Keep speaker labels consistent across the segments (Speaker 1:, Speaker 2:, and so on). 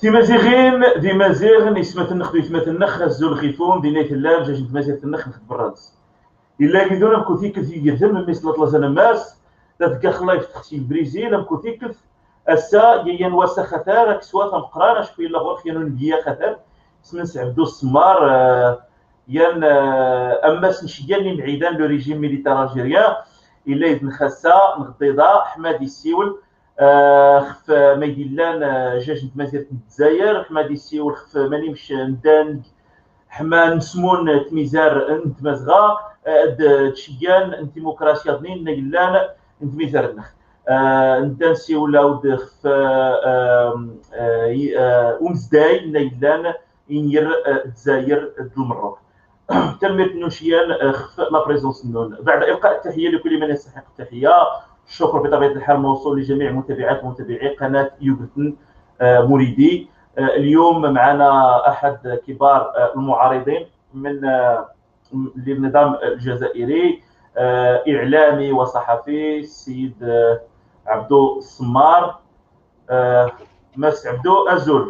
Speaker 1: دي مزيغن اسمة النخ دي اسمة النخ الزول خيفون دي نيت اللام جاج مزيغ النخ نخ برادس إلا كيدونا مكوثيك في يرتم مثل طلاسنا ماس تذكر خلايف تختي البريزيل مكوثيك السا يين واسا خطر كسوا تمقران شكون لا غور خيانو نبيا خطر سمن عبدو السمار ين اماس نشيان معيدان لو ريجيم ميليتار الجيريان الا يد نخسا نغطيضا حمادي السيول خف ميديلان جاج نتمازير الجزائر حمادي السيول خف ماني مش ندان حما نسمون تميزار نتمازغا تشيان الديمقراطيا ضنين نقلان نتميزار النخ ندانسي ولا ود خف ونزداي نقلان ينير الجزائر المروك تمت نوشيان خف لا بريزونس نون بعد القاء التحيه لكل من يستحق التحيه الشكر بطبيعه الحال موصول لجميع متابعات ومتابعي قناه يوغتن مريدي اليوم معنا احد كبار المعارضين من للنظام الجزائري اعلامي وصحفي السيد عبدو السمار مس عبدو Azul.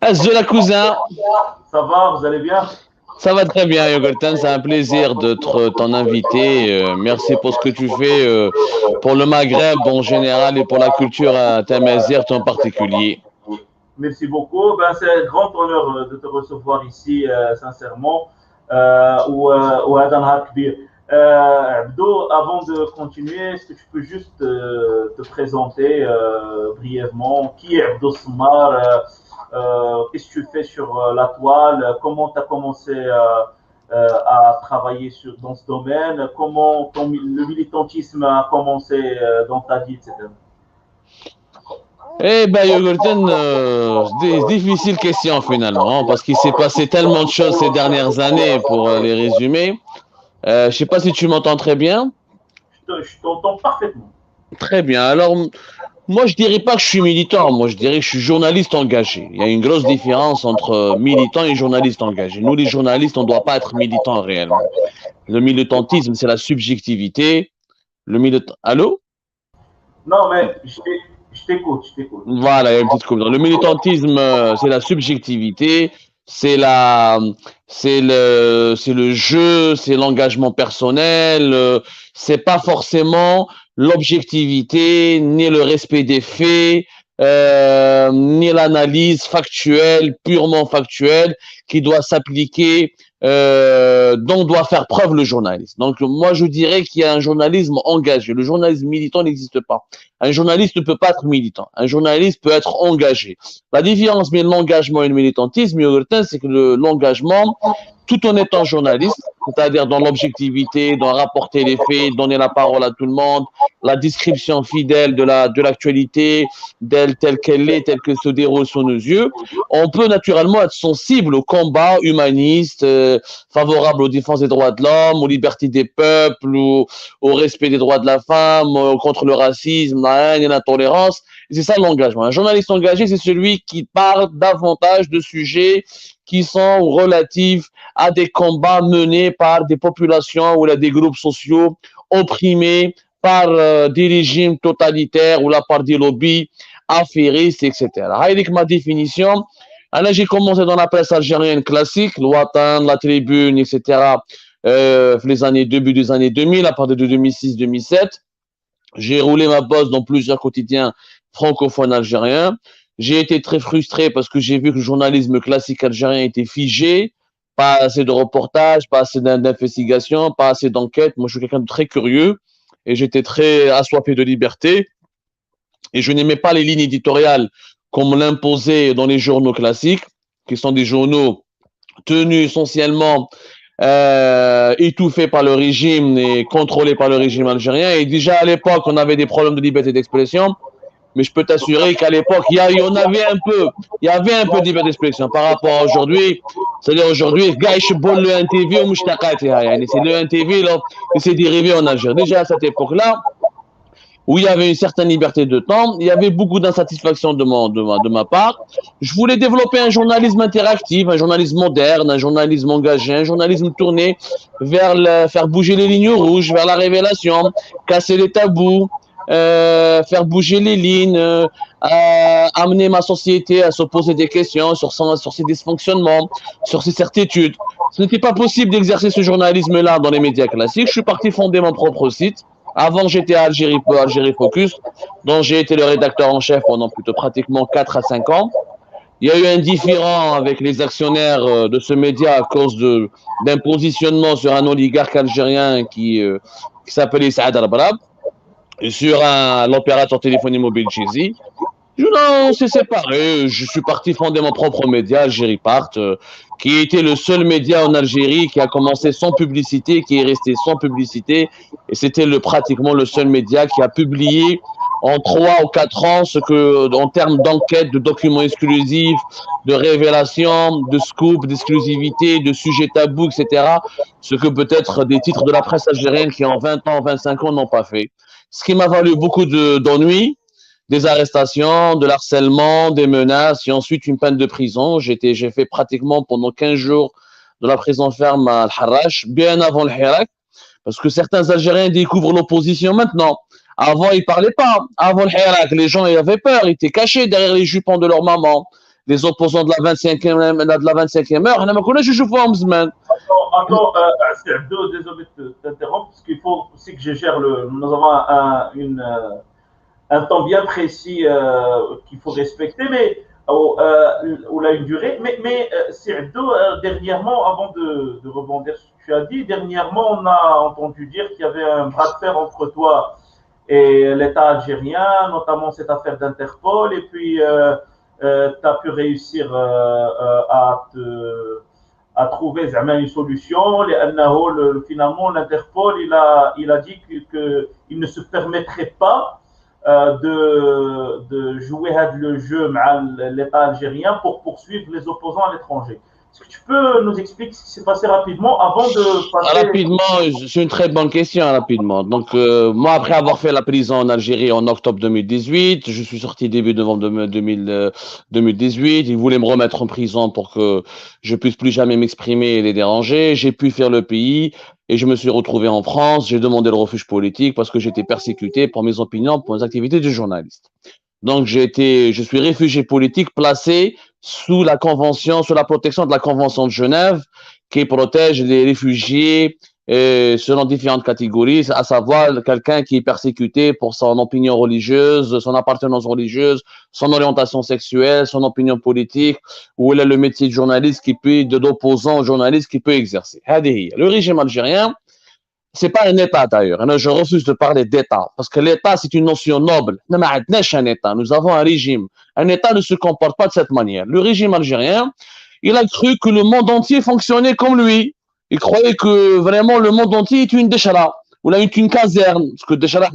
Speaker 2: Azul cousin.
Speaker 1: Ça va, vous allez bien?
Speaker 2: Ça va très bien, Yogurten. C'est un plaisir d'être ton invité. Merci pour ce que tu fais pour le Maghreb en général et pour la culture tamazight en particulier.
Speaker 1: Merci beaucoup. Ben, c'est un grand honneur de te recevoir ici, sincèrement. وهذا نهار كبير. Abdo, avant de continuer, est-ce que tu peux juste te présenter brièvement? Qui est Abdo Smar? Qu'est-ce que tu fais sur la toile? Comment tu as commencé à travailler dans ce domaine? Comment le militantisme a commencé dans ta vie, etc.
Speaker 2: Eh bien, Yogurten, difficile question finalement, parce qu'il s'est passé tellement de choses ces dernières années pour les résumer. Je ne sais pas si tu m'entends très bien.
Speaker 1: Je t'entends parfaitement.
Speaker 2: Très bien. Alors, moi, je ne dirais pas que je suis militant. Moi, je dirais que je suis journaliste engagé. Il y a une grosse différence entre militant et journaliste engagé. Nous, les journalistes, on ne doit pas être militants réellement. Le militantisme, c'est la subjectivité. Allô?
Speaker 1: Non, mais je t'écoute.
Speaker 2: Voilà, il y a une petite coupe. Le militantisme, c'est la subjectivité. C'est le jeu, c'est l'engagement personnel, c'est pas forcément l'objectivité, ni le respect des faits, ni l'analyse factuelle, purement factuelle, qui doit s'appliquer, dont doit faire preuve le journaliste. Donc moi je dirais qu'il y a un journalisme engagé. Le journalisme militant n'existe pas. Un journaliste ne peut pas être militant. Un journaliste peut être engagé. La différence entre l'engagement et le militantisme, c'est que l'engagement, tout en étant journaliste, c'est-à-dire dans l'objectivité, dans rapporter les faits, donner la parole à tout le monde, la description fidèle de l'actualité, telle qu'elle est, telle que se déroule sous nos yeux, on peut naturellement être sensible au combat humaniste, favorable aux défenses des droits de l'homme, aux libertés des peuples, au respect des droits de la femme, contre le racisme, la haine et l'intolérance. C'est ça l'engagement. Un journaliste engagé, c'est celui qui parle davantage de sujets qui sont relatifs à des combats menés par des populations ou des groupes sociaux opprimés par des régimes totalitaires ou par des lobbies affairistes, etc. Avec ma définition, alors j'ai commencé dans la presse algérienne classique, l'Ouatan, la Tribune, etc. Début des années 2000, à partir de 2006-2007. J'ai roulé ma bosse dans plusieurs quotidiens francophones algériens. J'ai été très frustré parce que j'ai vu que le journalisme classique algérien était figé, pas assez de reportages, pas assez d'investigations, pas assez d'enquêtes. Moi, je suis quelqu'un de très curieux et j'étais très assoiffé de liberté. Et je n'aimais pas les lignes éditoriales qu'on me l'imposait dans les journaux classiques, qui sont des journaux tenus essentiellement étouffés par le régime et contrôlés par le régime algérien. Et déjà à l'époque, on avait des problèmes de liberté d'expression. Mais je peux t'assurer qu'à l'époque, il y avait un peu de liberté d'expression par rapport à aujourd'hui. C'est-à-dire aujourd'hui, c'est le NTV ou c'est le NTV là, qui s'est dérivé en Algérie. Déjà à cette époque-là, où il y avait une certaine liberté de temps, il y avait beaucoup d'insatisfaction de ma part. Je voulais développer un journalisme interactif, un journalisme moderne, un journalisme engagé, un journalisme tourné vers faire bouger les lignes rouges, vers la révélation, casser les tabous, faire bouger les lignes, amener ma société à se poser des questions sur ses dysfonctionnements, sur ses certitudes. Ce n'était pas possible d'exercer ce journalisme-là dans les médias classiques. Je suis parti fonder mon propre site. Avant, j'étais à Algérie Focus, dont j'ai été le rédacteur en chef pendant plutôt pratiquement 4 à 5 ans. Il y a eu un différend avec les actionnaires de ce média à cause d'un positionnement sur un oligarque algérien qui s'appelait Saad Al-Brab, sur l'opérateur téléphonie mobile Chizi. On s'est séparés. Je suis parti fonder mon propre média, Algérie Part, qui était le seul média en Algérie qui a commencé sans publicité, qui est resté sans publicité. Et c'était pratiquement le seul média qui a publié en 3 ou 4 ans en termes d'enquête, de documents exclusifs, de révélations, de scoop, d'exclusivité, de sujets tabous, etc. Ce que peut-être des titres de la presse algérienne qui en 20 ans, 25 ans n'ont pas fait. Ce qui m'a valu beaucoup d'ennuis, des arrestations, de l'harcèlement, des menaces et ensuite une peine de prison. J'ai fait pratiquement pendant 15 jours de la prison ferme à Al-Harrach, bien avant le Hirak, parce que certains Algériens découvrent l'opposition maintenant. Avant, ils ne parlaient pas. Avant le Hirak, les gens ils avaient peur, ils étaient cachés derrière les jupons de leur maman. Les opposants de la 25e heure, je joue pas en semaine.
Speaker 1: Attends, désolé de t'interrompre, parce qu'il faut aussi que je gère nous avons un temps bien précis qu'il faut respecter, mais ou là une durée. Mais dernièrement, avant de rebondir sur ce que tu as dit, dernièrement, on a entendu dire qu'il y avait un bras de fer entre toi et l'État algérien, notamment cette affaire d'Interpol, et puis tu as pu réussir à trouver une solution. Finalement, l'Interpol, il a dit qu'il ne se permettrait pas de jouer le jeu avec l'État algérien pour poursuivre les opposants à l'étranger. Est-ce que tu peux nous expliquer ce qui s'est passé rapidement avant de passer...
Speaker 2: Rapidement, c'est une très bonne question, rapidement. Donc, moi, après avoir fait la prison en Algérie en octobre 2018, je suis sorti début novembre 2018. Ils voulaient me remettre en prison pour que je puisse plus jamais m'exprimer et les déranger. J'ai pu faire le pays et je me suis retrouvé en France. J'ai demandé le refuge politique parce que j'étais persécuté pour mes opinions, pour mes activités de journaliste. Donc, je suis réfugié politique placé sous la protection de la Convention de Genève qui protège les réfugiés selon différentes catégories, à savoir quelqu'un qui est persécuté pour son opinion religieuse, son appartenance religieuse, son orientation sexuelle, son opinion politique, ou il a le métier de journaliste d'opposant au journaliste qui peut exercer. Le régime algérien, c'est pas un État d'ailleurs. Je refuse de parler d'État parce que l'État c'est une notion noble. Nous avons un régime. Un État ne se comporte pas de cette manière. Le régime algérien, il a cru que le monde entier fonctionnait comme lui. Il croyait que vraiment le monde entier est une déchara ou là une caserne. Parce que déchara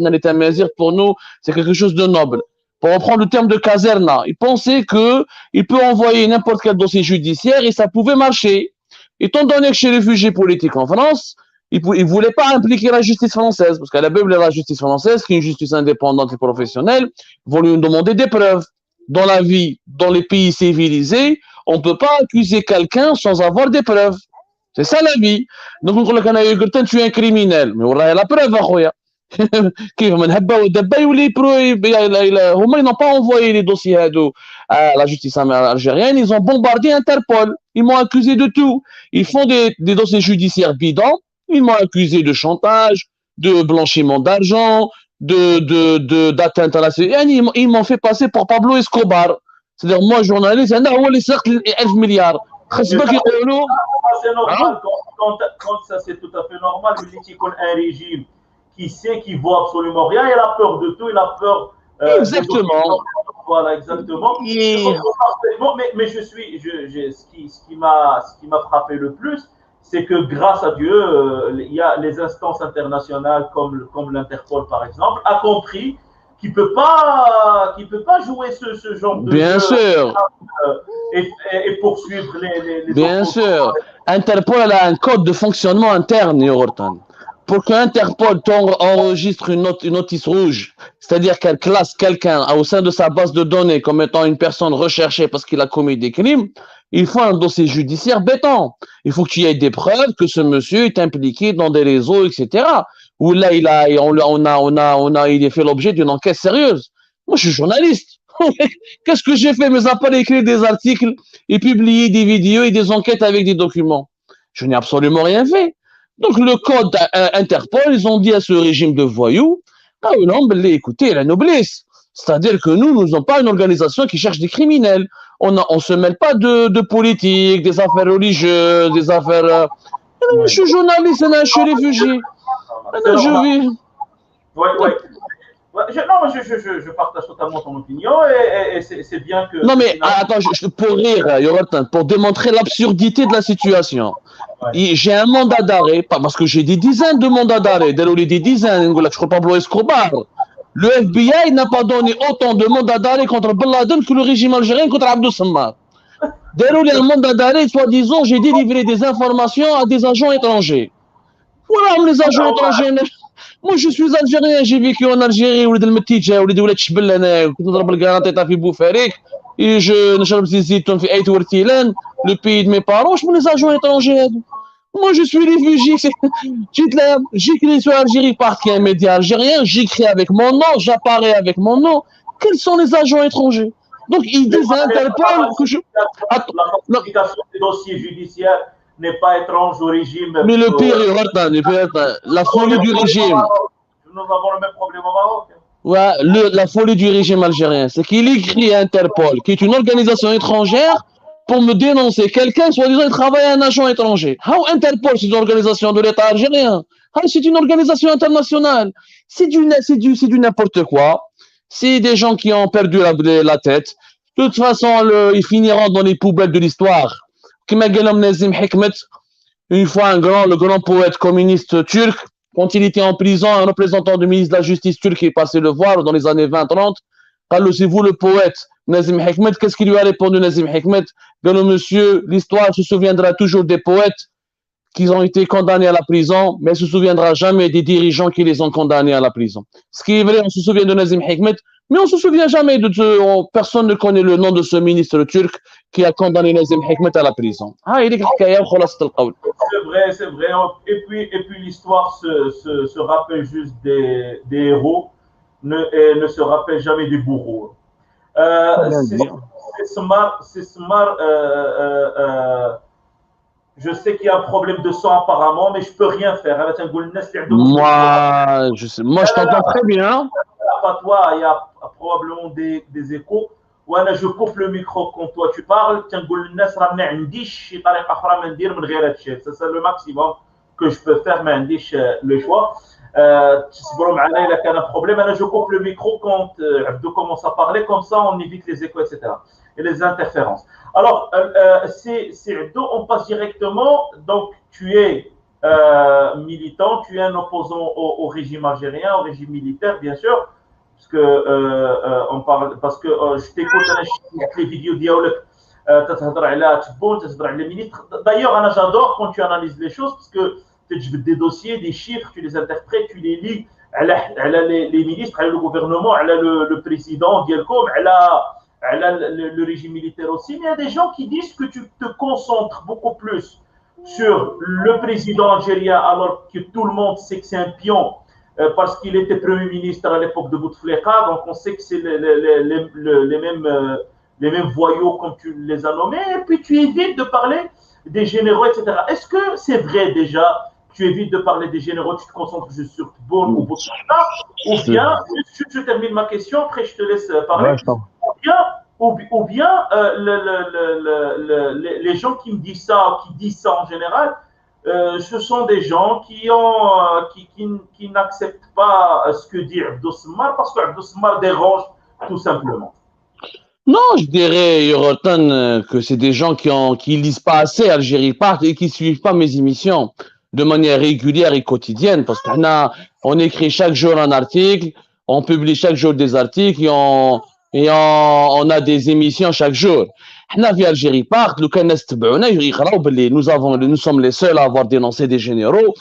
Speaker 2: pour nous, c'est quelque chose de noble. Pour reprendre le terme de caserna, il pensait qu'il peut envoyer n'importe quel dossier judiciaire et ça pouvait marcher. Étant donné que chez les réfugiés politiques en France, il ne voulait pas impliquer la justice française, parce qu'à la Bible, la justice française, qui est une justice indépendante et professionnelle, vont lui demander des preuves. Dans la vie, dans les pays civilisés, on ne peut pas accuser quelqu'un sans avoir des preuves. C'est ça la vie. Donc, on dit tu es un criminel. Mais on a la preuve, ils n'ont pas envoyé les dossiers à la justice algérienne, ils ont bombardé Interpol. Ils m'ont accusé de tout. Ils font des dossiers judiciaires bidons. Ils m'ont accusé de chantage, de blanchiment d'argent, d'atteinte à la sécurité. Ils m'ont fait passer pour Pablo Escobar. C'est-à-dire, moi, journaliste, c'est هو اللي سرق 1000 milliards.
Speaker 1: C'est normal. Quand ça, c'est tout à fait normal. Mais si on a un régime qui sait qu'il vaut absolument rien, il a peur de tout, il a peur.
Speaker 2: Exactement.
Speaker 1: Voilà, exactement. Mais ce qui m'a frappé le plus, c'est que grâce à Dieu, il y a les instances internationales comme l'Interpol par exemple, a compris qu'il ne peut pas jouer ce genre de
Speaker 2: Bien
Speaker 1: jeu
Speaker 2: sûr.
Speaker 1: Et poursuivre les
Speaker 2: Bien sûr. Interpol a un code de fonctionnement interne, Yortan. Pour qu'Interpol enregistre une notice rouge, c'est-à-dire qu'elle classe quelqu'un au sein de sa base de données comme étant une personne recherchée parce qu'il a commis des crimes, il faut un dossier judiciaire béton. Il faut qu'il y ait des preuves que ce monsieur est impliqué dans des réseaux, etc. ou là il a fait l'objet d'une enquête sérieuse. Moi, je suis journaliste. Qu'est-ce que j'ai fait, mais à part écrire des articles et publier des vidéos et des enquêtes avec des documents? Je n'ai absolument rien fait. Donc, le code Interpol, ils ont dit à ce régime de voyous, ah non, mais écoutez, la noblesse. C'est-à-dire que nous ne sommes pas une organisation qui cherche des criminels. On ne se mêle pas de politique, des affaires religieuses, des affaires... Je suis journaliste, je suis réfugié. Je vis...
Speaker 1: Oui. Je partage totalement ton opinion et c'est bien que...
Speaker 2: Non mais attends, pour rire, pour démontrer l'absurdité de la situation, j'ai un mandat d'arrêt, parce que j'ai des dizaines de mandats d'arrêt, des dizaines, je crois Pablo Escobar. Le FBI n'a pas donné autant de mandats d'arrêt contre Ben Laden que le régime algérien contre Abdou Sammar. Déroulé un mandat d'arrêt, soi-disant, j'ai délivré des informations à des agents étrangers. Voilà, les agents étrangers. Moi, je suis algérien, j'ai vécu en Algérie, ولد المتيجة ولد ولاد شبل أنا كنت نضرب الكارانتيطا في بوفاريك et je نشرب زيت الزيتون في أيت ورتيلان le pays de mes parents. Je les agents étrangers هادو. Moi, je suis réfugié. J'écris sur Algérie parce qu'il y a un média algérien, j'écris avec mon nom, j'apparais avec mon nom. Quels sont les agents étrangers? Donc, ils disent à Interpol que je...
Speaker 1: La publication des dossiers judiciaires n'est pas étrange au régime.
Speaker 2: Mais le pire, la folie du régime.
Speaker 1: Nous avons le même problème au Maroc.
Speaker 2: Ouais, la folie du régime algérien, c'est qu'il écrit à Interpol, qui est une organisation étrangère, pour me dénoncer quelqu'un, soi-disant, il travaille à un agent étranger. How Interpol, c'est une organisation de l'État algérien. C'est une organisation internationale. C'est du n'importe quoi. C'est des gens qui ont perdu la tête. De toute façon, ils finiront dans les poubelles de l'histoire. Une fois le grand poète communiste turc, quand il était en prison, un représentant du ministre de la Justice turc est passé le voir dans les années 20-30. C'est vous le poète Nazim Hikmet. Qu'est-ce qu'il lui a répondu, Nazim Hikmet? Monsieur, l'histoire se souviendra toujours des poètes qui ont été condamnés à la prison, mais elle ne se souviendra jamais des dirigeants qui les ont condamnés à la prison. Ce qui est vrai, on se souvient de Nazim Hikmet, mais on ne se souvient jamais personne ne connaît le nom de ce ministre turc qui a condamné Nazim Hikmet à la prison.
Speaker 1: C'est vrai. Et puis l'histoire se rappelle juste des héros, ne se rappelle jamais des bourreaux. C'est smart. Je sais qu'il y a un problème de sang apparemment, mais je ne peux rien faire.
Speaker 2: Moi, je t'entends très bien.
Speaker 1: Pas toi, il y a probablement des échos. Je coupe le micro quand toi tu parles. C'est le maximum que je peux faire, mais le choix. Il y a un problème. Je coupe le micro quand Abdou commence à parler, comme ça on évite les échos, etc. et les interférences. Alors, c'est Abdou, on passe directement. Donc, tu es militant, tu es un opposant au régime algérien, au régime militaire, bien sûr, parce que je t'écoute les vidéos dialogue. D'ailleurs, j'adore quand tu analyses les choses, parce que tu as des dossiers, des chiffres, tu les interprètes, tu les lis. Les ministres, le gouvernement, le président, le régime militaire aussi. Mais il y a des gens qui disent que tu te concentres beaucoup plus sur le président algérien, alors que tout le monde sait que c'est un pion, parce qu'il était Premier ministre à l'époque de Bouteflika. Donc on sait que c'est les mêmes voyous comme tu les as nommés. Et puis tu évites de parler des généraux, etc. Est-ce que c'est vrai déjà? Tu évites de parler des généraux, tu te concentres juste sur Tebboune ou Bouteflika, ou bien, je termine ma question, après je te laisse parler, ou bien les gens qui me disent ça, qui disent ça en général, ce sont des gens qui n'acceptent pas ce que dit Abdou Sammar, parce que Abdou Sammar dérange tout simplement.
Speaker 2: Non, je dirais, Yorotan, que c'est des gens qui lisent pas assez Algérie Part et qui suivent pas mes émissions de manière régulière et quotidienne, parce qu'on écrit chaque jour un article, on publie chaque jour des articles et on a des émissions chaque jour. Algérie Park, nous sommes les seuls à avoir dénoncé des généraux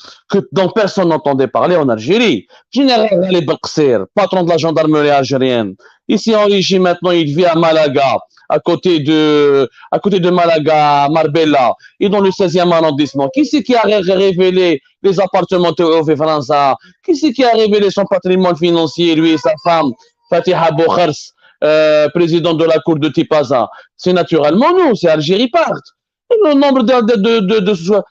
Speaker 2: dont personne n'entendait parler en Algérie. Général Ghalib Belqsir, patron de la gendarmerie algérienne, ici en régime maintenant, il vit à Malaga, à côté de Malaga, Marbella, et dans le 16e arrondissement. Qui c'est qui a révélé les appartements de France? Qui c'est qui a révélé son patrimoine financier, lui et sa femme, Fatiha Boukhars, président de la cour de Tipaza? C'est naturellement nous, c'est Algérie Part. Le nombre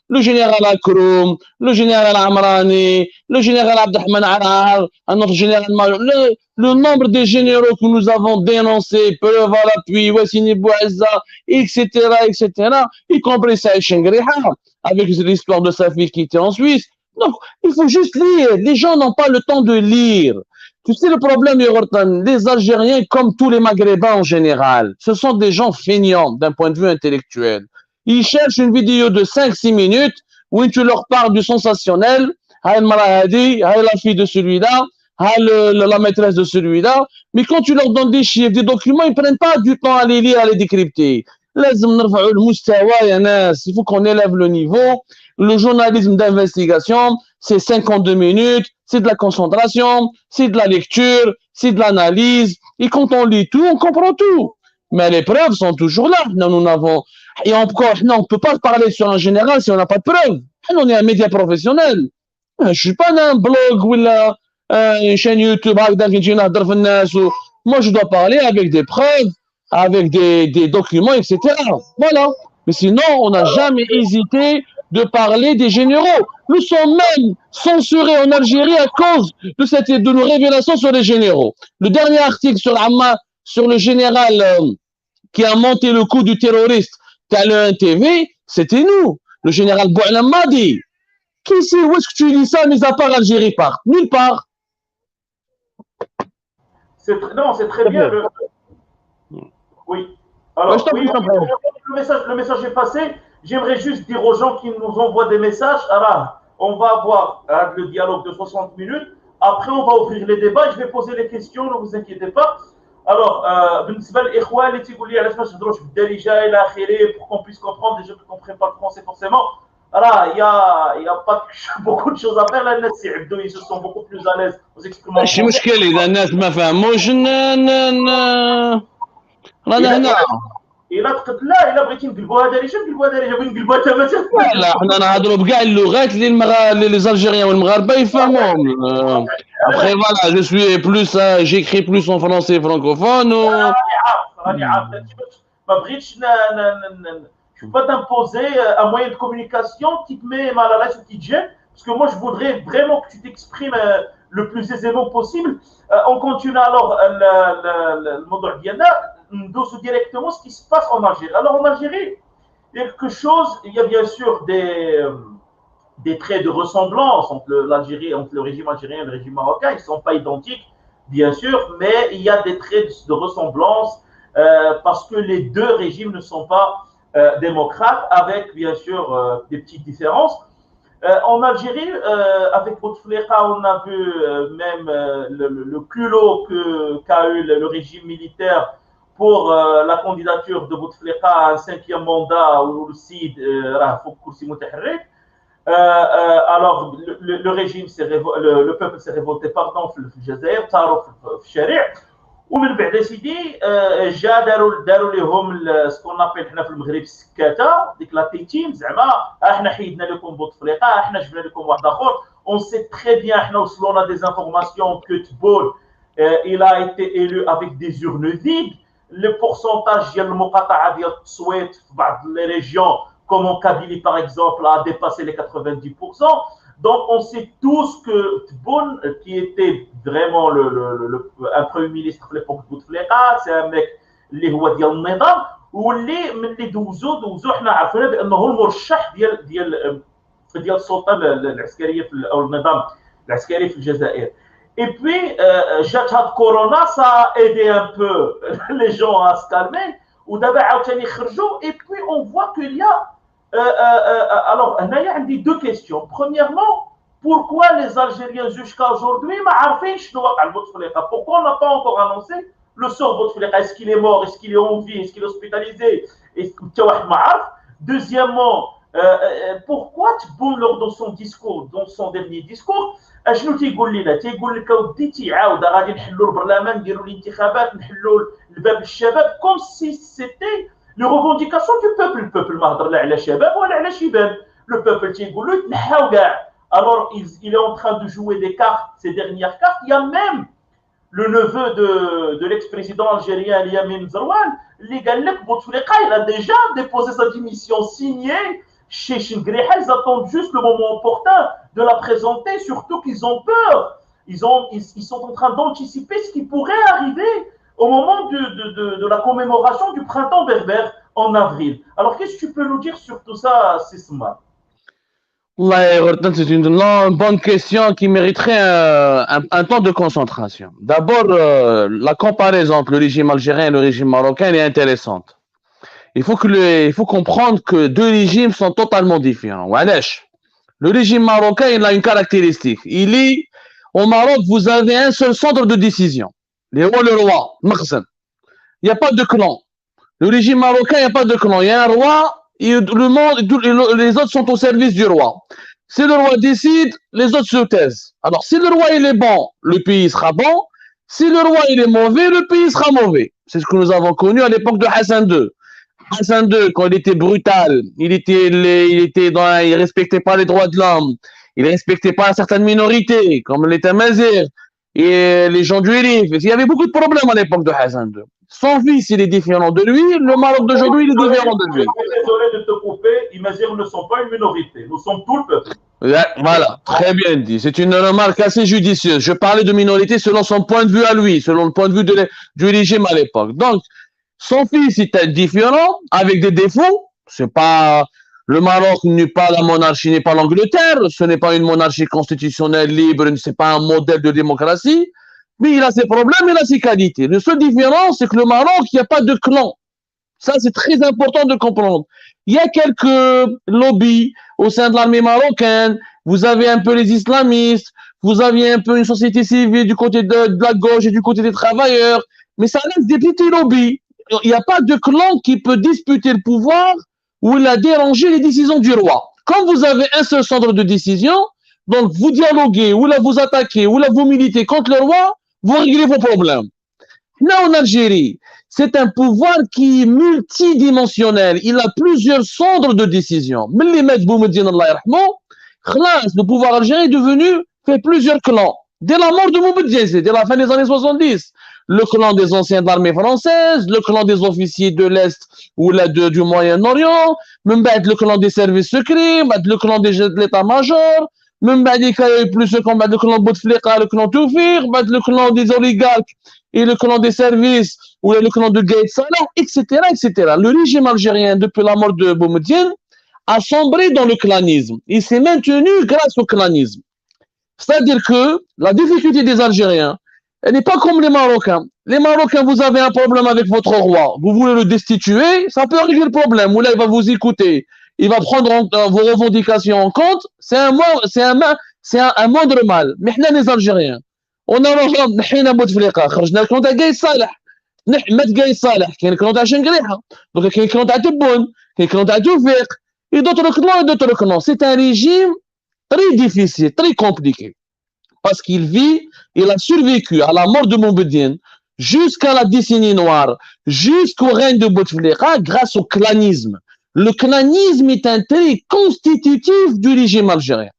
Speaker 2: le général Akroum, le général Amrani, le général Abdelrahman Arar, un autre général, le nombre de généraux que nous avons dénoncés, preuve à l'appui, Wassini Bouazza, etc., y compris Saïd Chengriha, avec l'histoire de sa fille qui était en Suisse. Donc, il faut juste lire. Les gens n'ont pas le temps de lire. Tu sais, le problème, les Algériens, comme tous les Maghrébins en général, ce sont des gens feignants d'un point de vue intellectuel. Ils cherchent une vidéo de 5-6 minutes où tu leur parles du sensationnel, la fille de celui-là, la maîtresse de celui-là, mais quand tu leur donnes des chiffres, des documents, ils ne prennent pas du temps à les lire, à les décrypter. Il faut qu'on élève le niveau. Le journalisme d'investigation, c'est 52 minutes, c'est de la concentration, c'est de la lecture, c'est de l'analyse. Et quand on lit tout, on comprend tout. Mais les preuves sont toujours là. Nous n'avons... Et encore, on ne peut pas parler sur un général si on n'a pas de preuves. On est un média professionnel. Je ne suis pas un blog ou une chaîne YouTube. Moi, je dois parler avec des preuves, avec des documents, etc. Voilà. Mais sinon, on n'a jamais hésité de parler des généraux. Nous sommes même censurés en Algérie à cause de nos révélations sur les généraux. Le dernier article sur le général qui a monté le coup du terroriste Talon TV, c'était nous, le général Boualem Madi. Qui sait où est-ce que tu lis ça, mis à part Algérie Part? Nulle part.
Speaker 1: Non, c'est très bien. Oui. Alors, oui, le message est passé. J'aimerais juste dire aux gens qui nous envoient des messages, alors, on va avoir le dialogue de 60 minutes. Après, on va ouvrir les débats. Je vais poser les questions, ne vous inquiétez pas. Alors, بالنسبة للإخوة اللي تيقول لي علاش ما تهضروش بالدارجة إلى آخره pour qu'on puisse comprendre, les gens ne comprennent pas le français forcément. Alors, il y a pas beaucoup de choses à faire là, الناس يعبدوا, ils se sont beaucoup plus à l'aise aux exprimer.
Speaker 2: ماشي مشكل إذا الناس ما فهموش رانا هنا.
Speaker 1: الا بغيتي نقلبوها دارجه بغيتي نقلبوها تماما.
Speaker 2: لا حنا نهضروا بكاع اللغات اللي les Algériens والمغاربه يفهموهم. Après voilà, j'écris plus en français francophone.
Speaker 1: راني عارف ما بغيتش je peux pas t'imposer un moyen de communication qui te met mal à l'aise ou qui te gêne, parce que moi je voudrais vraiment que tu t'exprimes le plus aisément possible. On continue alors le موضوع ديالنا, ندوزو directement ce qui se passe en Algérie. Alors en Algérie, il y a quelque chose, il y a bien sûr des traits de ressemblance entre l'Algérie, entre le régime algérien et le régime marocain. Ils ne sont pas identiques, bien sûr, mais il y a des traits de ressemblance parce que les deux régimes ne sont pas démocrates, avec bien sûr des petites différences. En Algérie, avec Bouteflika, on a vu même le culot qu'a eu le régime militaire pour la candidature de Bouteflika à un 5e mandat où le CID Rafouk Kursi Mutaharrik. Alors le régime le peuple s'est révolté pardon في الجزائر, صاروا في الشارع, ومن بعد سيدي جا داروا لهم سكون ابيل حنا في المغرب السكاته, ديك لا تيتيم زعما احنا حيدنا لكم بوتفليقه, احنا جبنا لكم واحد اخر. On sait très bien, احنا وصلونا des informations que Tebboune il a été élu avec des urnes vides. Le pourcentage ديال المقاطعه ديال التصويت في بعض les régions comme en Kabylie par exemple a dépassé les 90%. Donc on sait tous que Tebboune, qui était vraiment un premier ministre à l'époque de Bouteflika, c'est un mec اللي هو ديال النظام, واللي ملي دوزو حنا عرفنا بانه هو المرشح ديال السلطه العسكريه او النظام العسكري في الجزائر. Et puis جات هاد كورونا, ça a aidé un peu les gens à se calmer, ودابا عاوتاني خرجوا. Et puis on voit qu'il y a alors هنايا عندي deux questions. Premièrement, pourquoi les Algériens jusqu'à aujourd'hui ما عارفينش شنو وقع لبوتفليقه? Pourquoi on n'a pas encore annoncé le sort de Bouteflika? Est-ce qu'il est mort? Est-ce qu'il est en vie? Est-ce qu'il est hospitalisé? Deuxièmement, pourquoi Tebboune, lors de son discours, dans son dernier discours, اشنو تيقول لنا؟ تيقول لك اودي تيعاود غادي نحلوا البرلمان نديروا الانتخابات نحلوا الباب للشباب كوم سي سيتي لي ريفونديكاسيون دو بوبل. البوبل ما هضر لا على شباب ولا على شباب، لو بوبل تيقول له يتنحاو كاع. Alors il est en train de jouer des cartes, ces dernières cartes. Il y a même le neveu de l'ex-président algérien Yamin Zerwan, اللي قال لك بوتفليقه il a déjà déposé sa démission signée chez Chingriha. Ils attendent juste le moment opportun de la présenter, surtout qu'ils ont peur. Ils sont en train d'anticiper ce qui pourrait arriver au moment de la commémoration du printemps berbère en avril. Alors, qu'est-ce que tu peux nous dire sur tout ça, Sisma?
Speaker 2: C'est une bonne question qui mériterait un temps de concentration. D'abord, la comparaison entre le régime algérien et le régime marocain est intéressante. Il faut comprendre que deux régimes sont totalement différents. Le régime marocain, il a une caractéristique. Au Maroc, vous avez un seul centre de décision. Le roi, Makhzen. Il n'y a pas de clan. Le régime marocain, il n'y a pas de clan. Il y a un roi et les autres sont au service du roi. Si le roi décide, les autres se taisent. Alors, si le roi il est bon, le pays sera bon. Si le roi il est mauvais, le pays sera mauvais. C'est ce que nous avons connu à l'époque de Hassan II. Hassan II, quand il était brutal, il respectait pas les droits de l'homme, il respectait pas certaines minorités, comme les Tamazirs et les gens du Rif. Il y avait beaucoup de problèmes à l'époque de Hassan II. Son fils, il est différent de lui, le Maroc d'aujourd'hui, il est différent de lui.
Speaker 1: Désolé de te couper, les Mazirs ne sont pas une minorité, nous sommes tout le peuple.
Speaker 2: Voilà, très bien dit. C'est une remarque assez judicieuse. Je parlais de minorité selon son point de vue à lui, selon le point de vue du régime à l'époque. Donc, son fils est différent, avec des défauts. C'est pas le Maroc n'est pas la monarchie, n'est pas l'Angleterre. Ce n'est pas une monarchie constitutionnelle libre, c'est pas un modèle de démocratie. Mais il a ses problèmes, il a ses qualités. Le seul différent, c'est que le Maroc, il n'y a pas de clan. Ça, c'est très important de comprendre. Il y a quelques lobbies au sein de l'armée marocaine. Vous avez un peu les islamistes. Vous avez un peu une société civile du côté de la gauche et du côté des travailleurs. Mais ça reste des petits lobbies. Il n'y a pas de clan qui peut disputer le pouvoir ou il a dérangé les décisions du roi. Quand vous avez un seul centre de décision, donc vous dialoguez, ou là vous attaquez, ou là vous militez contre le roi, vous réglez vos problèmes. Là en Algérie, c'est un pouvoir qui est multidimensionnel. Il a plusieurs centres de décision. Le pouvoir algérien est devenu, fait plusieurs clans. Dès la mort de Boumediene, dès la fin des années 70. Le clan des anciens de l'armée française, le clan des officiers de l'Est ou du Moyen-Orient, même le clan des services secrets, le clan de l'état-major, même plus le clan Bouteflika, le clan Toufir, le clan des oligarques et le clan des services ou le clan de Gaïd Salah, etc., etc. Le régime algérien, depuis la mort de Boumediene, a sombré dans le clanisme. Il s'est maintenu grâce au clanisme. C'est-à-dire que la difficulté des Algériens, elle n'est pas comme les Marocains. Les Marocains, vous avez un problème avec votre roi. Vous voulez le destituer, ça peut régler le problème. Ou là, il va vous écouter. Il va prendre vos revendications en compte. C'est un moindre mal. Mais nous, les Algériens, on a le Bouteflika. خرجنا الكلون تاع قايد صالح. مات قايد صالح. كاين الكلون تاع شنقريحة. Donc كاين الكلون تاع تبون. كاين الكلون تاع توفيق. Et d'autres clans. C'est un régime très difficile, très compliqué. Parce il a survécu à la mort de Boumediene jusqu'à la décennie noire, jusqu'au règne de Bouteflika grâce au clanisme. Le clanisme est un trait constitutif du régime algérien.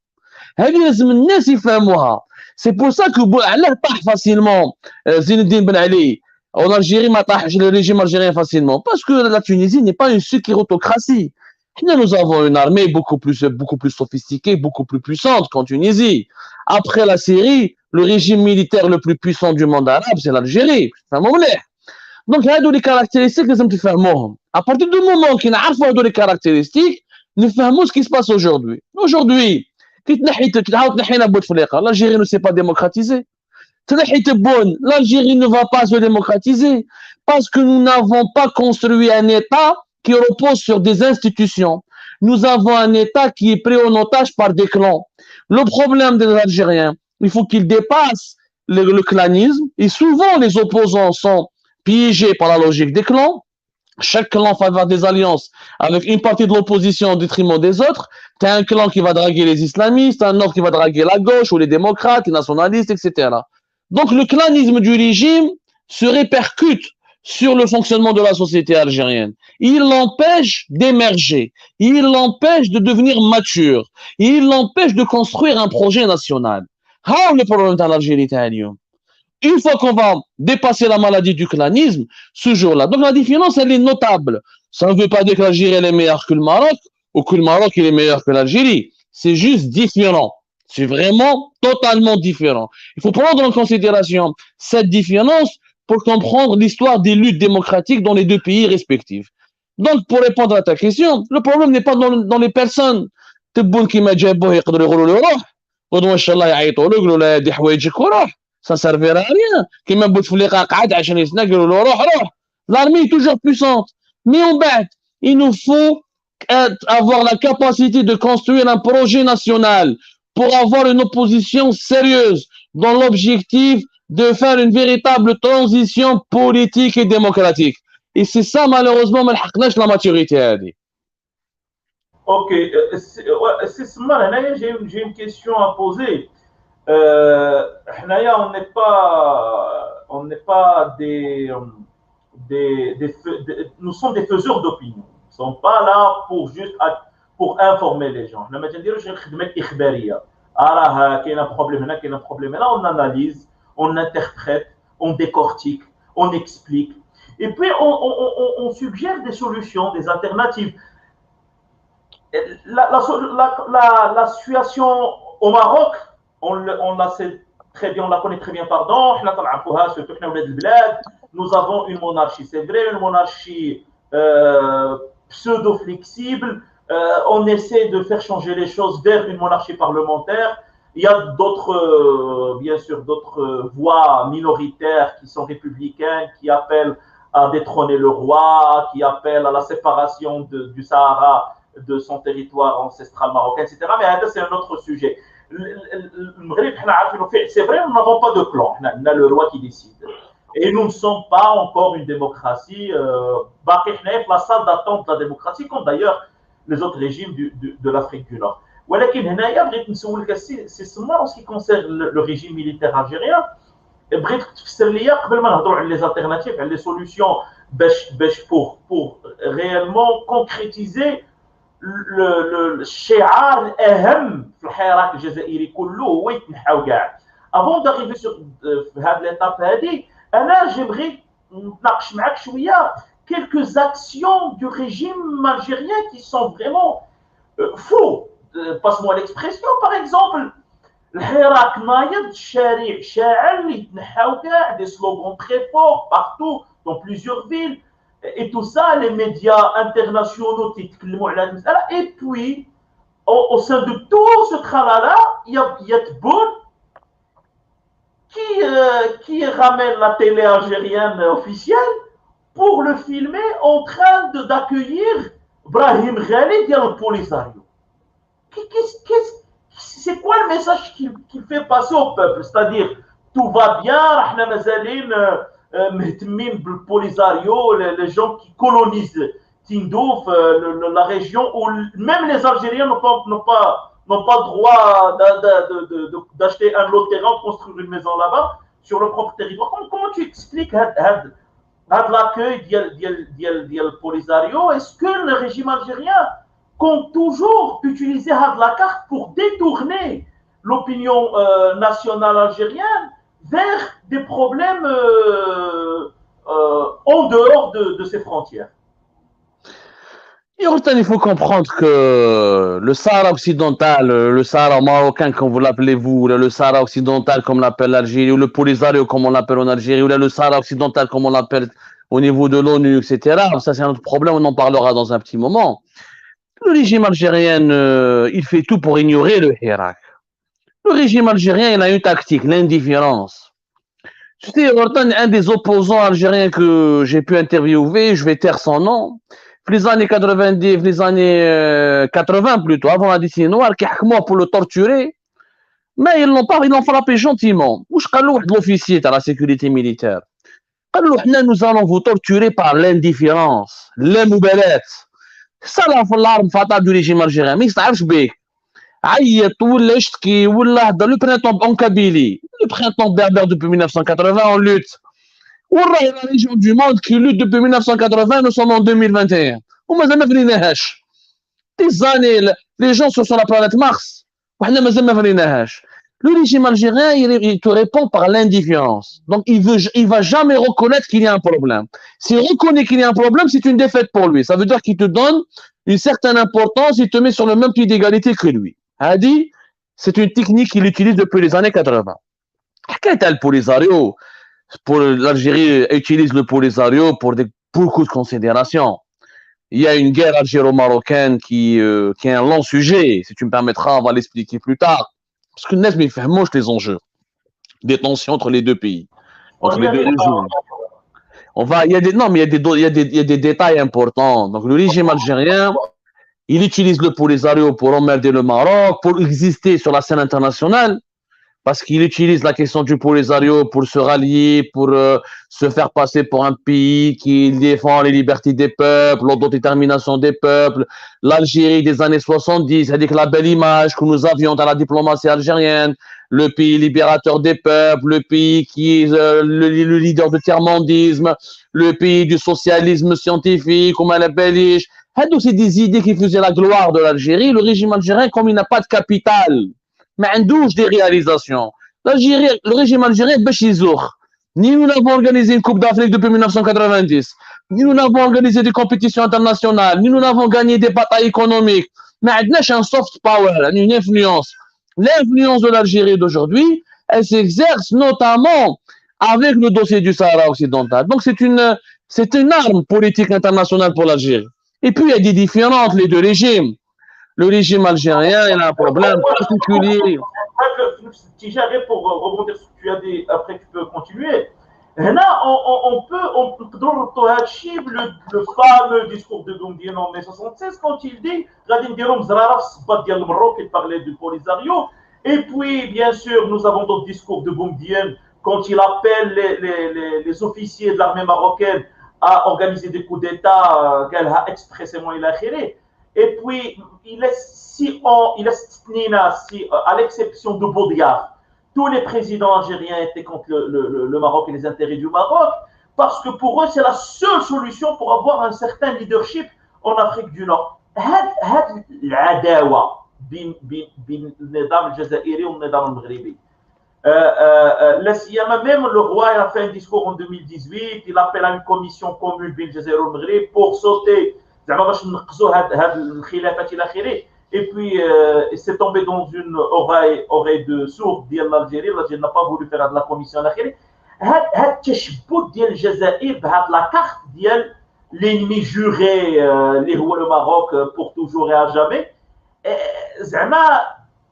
Speaker 2: C'est pour ça que Allah part facilement Zinedine Ben Ali en Algérie, le régime algérien facilement. Parce que la Tunisie n'est pas une sucérotocratie. Nous avons une armée beaucoup plus sophistiquée, beaucoup plus puissante qu'en Tunisie. Après la Syrie, le régime militaire le plus puissant du monde arabe, c'est l'Algérie. Donc, il y a des caractéristiques que nous devons. À partir du moment qu'on a des caractéristiques, nous faisons ce qui se passe aujourd'hui. Aujourd'hui, l'Algérie ne s'est pas démocratisée. L'Algérie ne va pas se démocratiser parce que nous n'avons pas construit un État qui repose sur des institutions. Nous avons un État qui est pris en otage par des clans. Le problème des Algériens, il faut qu'ils dépassent le clanisme et souvent les opposants sont piégés par la logique des clans. chaque clan va avoir des alliances avec une partie de l'opposition au détriment des autres. Tu as un clan qui va draguer les islamistes, un autre qui va draguer la gauche ou les démocrates, les nationalistes, etc. Donc le clanisme du régime se répercute sur le fonctionnement de la société algérienne. Il l'empêche d'émerger, il l'empêche de devenir mature, il l'empêche de construire un projet national. How le problème de l'Algérie une fois qu'on va dépasser la maladie du clanisme, ce jour-là. Donc la différence, elle est notable. Ça ne veut pas dire que l'Algérie est meilleure que le Maroc ou que le Maroc est meilleur que l'Algérie. C'est juste différent. C'est vraiment totalement différent. Il faut prendre en considération cette différence pour comprendre l'histoire des luttes démocratiques dans les deux pays respectifs. Donc, pour répondre à ta question, le problème n'est pas dans les personnes. Ça ne servira à rien. L'armée est toujours puissante. Mais en bas, il nous faut avoir la capacité de construire un projet national pour avoir une opposition sérieuse dans l'objectif de faire une véritable transition politique et démocratique. Et c'est ça, malheureusement, la maturité.
Speaker 1: Ok, c'est smart. J'ai une question à poser. On n'est pas nous sommes des faiseurs d'opinion. Nous ne sommes pas là pour juste pour informer les gens. On analyse, on interprète, on décortique, on explique. Et puis on suggère des solutions, des alternatives. La situation au Maroc, on la sait très bien, on la connaît très bien, pardon. Nous avons une monarchie, c'est vrai, une monarchie pseudo-flexible. On essaie de faire changer les choses vers une monarchie parlementaire. Il y a d'autres, bien sûr, d'autres voix minoritaires qui sont républicaines, qui appellent à détrôner le roi, qui appellent à la séparation du Sahara de son territoire ancestral marocain, etc. Mais c'est un autre sujet. C'est vrai, nous n'avons pas de clan. On a le roi qui décide. Et nous ne sommes pas encore une démocratie. La salle d'attente de la démocratie, comme d'ailleurs les autres régimes de l'Afrique du Nord. C'est seulement en ce qui concerne le régime militaire algérien. Les alternatives, les solutions pour réellement concrétiser le shi'ar الاهم في الحراك الجزائري كله هو يتنحاو كاع. Avant d'arriver sur هذه l'étape هذه, انا j'aimerais نتناقش معك شويه quelques actions du régime algérien qui sont vraiment faux. Passe-moi l'expression, par exemple الحراك نايض الشارع شاعل يتنحاو كاع, des slogans très forts partout dans plusieurs villes. Et tout ça, les médias internationaux, et puis, au sein de tout ce tralala, il y a Tboun qui ramène la télé algérienne officielle pour le filmer en train d'accueillir Brahim Ghali dans le Polisario. C'est quoi le message qu'il fait passer au peuple? C'est-à-dire, tout va bien, Rahna Mazaline, مهتمين بالبوليزاريو, les gens qui colonisent Tindouf, la région où même les Algériens n'ont pas le droit d'acheter un lot de terrain, de construire une maison là-bas sur leur propre territoire. Comment tu expliques l'accueil du Polisario? Est-ce que le régime algérien compte toujours utiliser la carte pour détourner l'opinion nationale algérienne vers des problèmes en dehors de ces frontières?
Speaker 2: Il faut comprendre que le Sahara occidental, le Sahara marocain comme vous l'appelez vous, le Sahara occidental comme l'appelle l'Algérie, ou le Polisario comme on l'appelle en Algérie, ou le Sahara occidental comme on l'appelle au niveau de l'ONU, etc. Ça c'est un autre problème, on en parlera dans un petit moment. Le régime algérien, il fait tout pour ignorer le Hirak. Le régime algérien, il a une tactique, l'indifférence. C'était un des opposants algériens que j'ai pu interviewer, je vais taire son nom. Les années 90, les années 80 plutôt, avant la décennie noire, qui a pour le torturer, mais ils l'ont frappé gentiment. Ou je l'officier de la sécurité militaire. قالوا حنا nous allons vous torturer par l'indifférence لا مبالاة. صار في العرب فاطا دو ريجيم الجيريان ما يستعرفش بيك، عيط ولا يشتكي ولا هضر. لو برينتون en Kabylie, le printemps berbère depuis 1980 on lutte. والله la région du monde qui lutte depuis 1980, nous sommes en 2021 ومازال ما فنيناهاش. des années les gens sont sur la planète Mars وحنا مازال ما فنيناهاش. Le régime algérien, il te répond par l'indifférence. Donc, il va jamais reconnaître qu'il y a un problème. S'il reconnaît qu'il y a un problème, c'est une défaite pour lui. Ça veut dire qu'il te donne une certaine importance, il te met sur le même pied d'égalité que lui. Hadi, c'est une technique qu'il utilise depuis les années 80. Quel est le Polisario? Pour l'Algérie utilise le Polisario pour beaucoup de considérations. Il y a une guerre algéro-marocaine qui est un long sujet. Si tu me permettras, on va l'expliquer plus tard. Parce que Nes m'informe les enjeux des tensions entre les deux pays, entre les deux régions. Il y a des détails importants. Donc le régime algérien, il utilise le Polisario pour emmerder le Maroc, pour exister sur la scène internationale, parce qu'il utilise la question du Polisario pour se rallier, pour se faire passer pour un pays qui défend les libertés des peuples, l'autodétermination des peuples. L'Algérie des années 70, c'est-à-dire la belle image que nous avions dans la diplomatie algérienne, le pays libérateur des peuples, le pays qui est le leader du tiers-mondisme, le pays du socialisme scientifique, comme la Beliche. C'est des idées qui faisaient la gloire de l'Algérie. Le régime algérien, comme il n'a pas de capital, mais un douche des réalisations. L'Algérie, le régime algérien, ni nous n'avons organisé une Coupe d'Afrique depuis 1990, ni nous n'avons organisé des compétitions internationales, ni nous n'avons gagné des batailles économiques. Mais on a un soft power, une influence. L'influence de l'Algérie d'aujourd'hui, elle s'exerce notamment avec le dossier du Sahara occidental. Donc c'est une arme politique internationale pour l'Algérie. Et puis il y a des différences, les deux régimes. Le régime algérien, il a un problème particulier.
Speaker 1: Pour rebondir sur ce que tu as dit, après tu peux continuer. Là, on peut le fameux discours de Boumediene en mai 76 quand il dit il parlait du Polisario. Et puis, bien sûr, nous avons d'autres discours de Boumediene quand il appelle les officiers de l'armée marocaine à organiser des coups d'État qu'elle a expressément élakhiré. Et puis, à l'exception de Boudiaf, tous les présidents algériens étaient contre le Maroc et les intérêts du Maroc, parce que pour eux, c'est la seule solution pour avoir un certain leadership en Afrique du Nord. العداوة بين النظام الجزائري والنظام المغربي. La siyama, même le roi il a fait un discours en 2018, il appelle à une commission commune بين الجزائر والمغرب pour sauter زعما باش نقصوا هاد الخلافات الى اخره. Et puis, c'est tombé dans une oreille de sourde ديال l'Algérie. L'Algérie n'a pas voulu faire de la commission à l'akhiri. هاد التشبت ديال الجزائر بهاد لا كارت ديال l'ennemi juré اللي هو le Maroc pour toujours et à jamais. زعما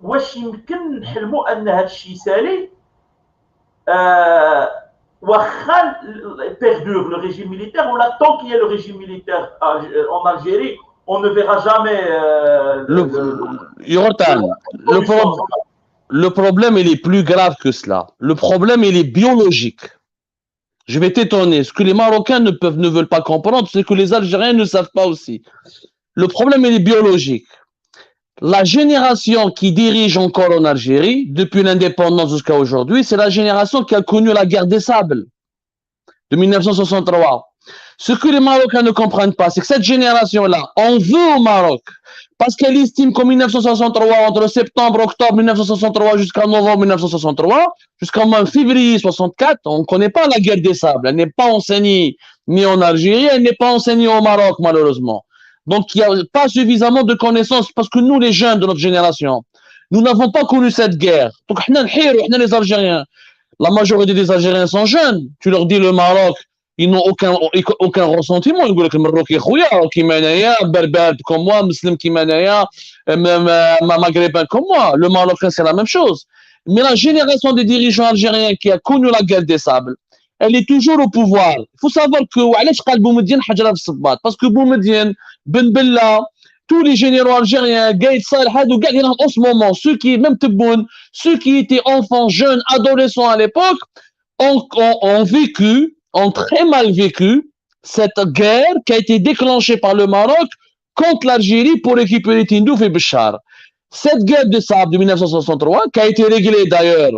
Speaker 1: واش يمكن نحلموا ان هاد الشيء يسالي واخا perdure le régime militaire, ou là tant qu'il y a le régime militaire en Algérie, on ne verra jamais
Speaker 2: le problème il est plus grave que cela. Le problème il est biologique. Je vais t'étonner. Ce que les Marocains ne veulent pas comprendre, c'est que les Algériens ne savent pas aussi. Le problème il est biologique. La génération qui dirige encore en Algérie, depuis l'indépendance jusqu'à aujourd'hui, c'est la génération qui a connu la guerre des sables de 1963. Ce que les Marocains ne comprennent pas, c'est que cette génération-là en veut au Maroc, parce qu'elle estime qu'en 1963, entre septembre, octobre 1963 jusqu'à novembre 1963, jusqu'en février 64, on ne connaît pas la guerre des sables. Elle n'est pas enseignée ni en Algérie, elle n'est pas enseignée au Maroc, malheureusement. Donc, il n'y a pas suffisamment de connaissances, parce que nous, les jeunes de notre génération, nous n'avons pas connu cette guerre. Donc, les Algériens, la majorité des Algériens sont jeunes. Tu leur dis le Maroc, ils n'ont aucun ressentiment. Ils disent que le Maroc est khouya, qui manaya, berbère comme moi, musulman qui manaya, maghrébin comme moi. Le Marocain, c'est la même chose. Mais la génération des dirigeants algériens qui a connu la guerre des sables, elle est toujours au pouvoir. Il faut savoir que, parce que Boumediene, Ben Bella, tous les généraux algériens, Gaïd Saleh, en ce moment, ceux qui, même Tebboune, ceux qui étaient enfants, jeunes, adolescents à l'époque, ont vécu ont très mal vécu cette guerre qui a été déclenchée par le Maroc contre l'Algérie pour récupérer Tindouf et Béchar. Cette guerre de sable de 1963, qui a été réglée d'ailleurs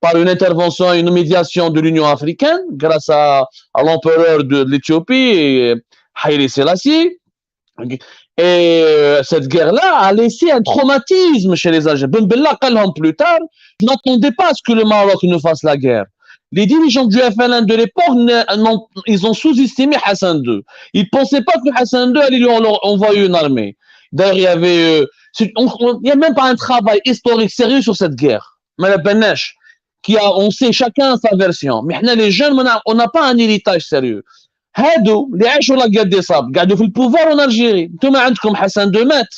Speaker 2: par une intervention et une médiation de l'Union africaine, grâce à l'empereur de l'Éthiopie, Haïlé Sélassié. Et cette guerre-là a laissé un traumatisme chez les Algériens. Ben Bella, plus tard, n'attendez pas à ce que le Maroc ne fasse la guerre. Les dirigeants du FLN de l'époque, ils ont sous-estimé Hassan II. Ils ne pensaient pas que Hassan II allait lui envoyer une armée. D'ailleurs, il n'y a même pas un travail historique sérieux sur cette guerre. Mais la Benesh, on sait chacun sa version. Mais les jeunes, on n'a pas un héritage sérieux. هادو اللي عاشوا لا guerre des sables قاعدوا في البوفار en Algérie. نتوما عندكم حسن II مات.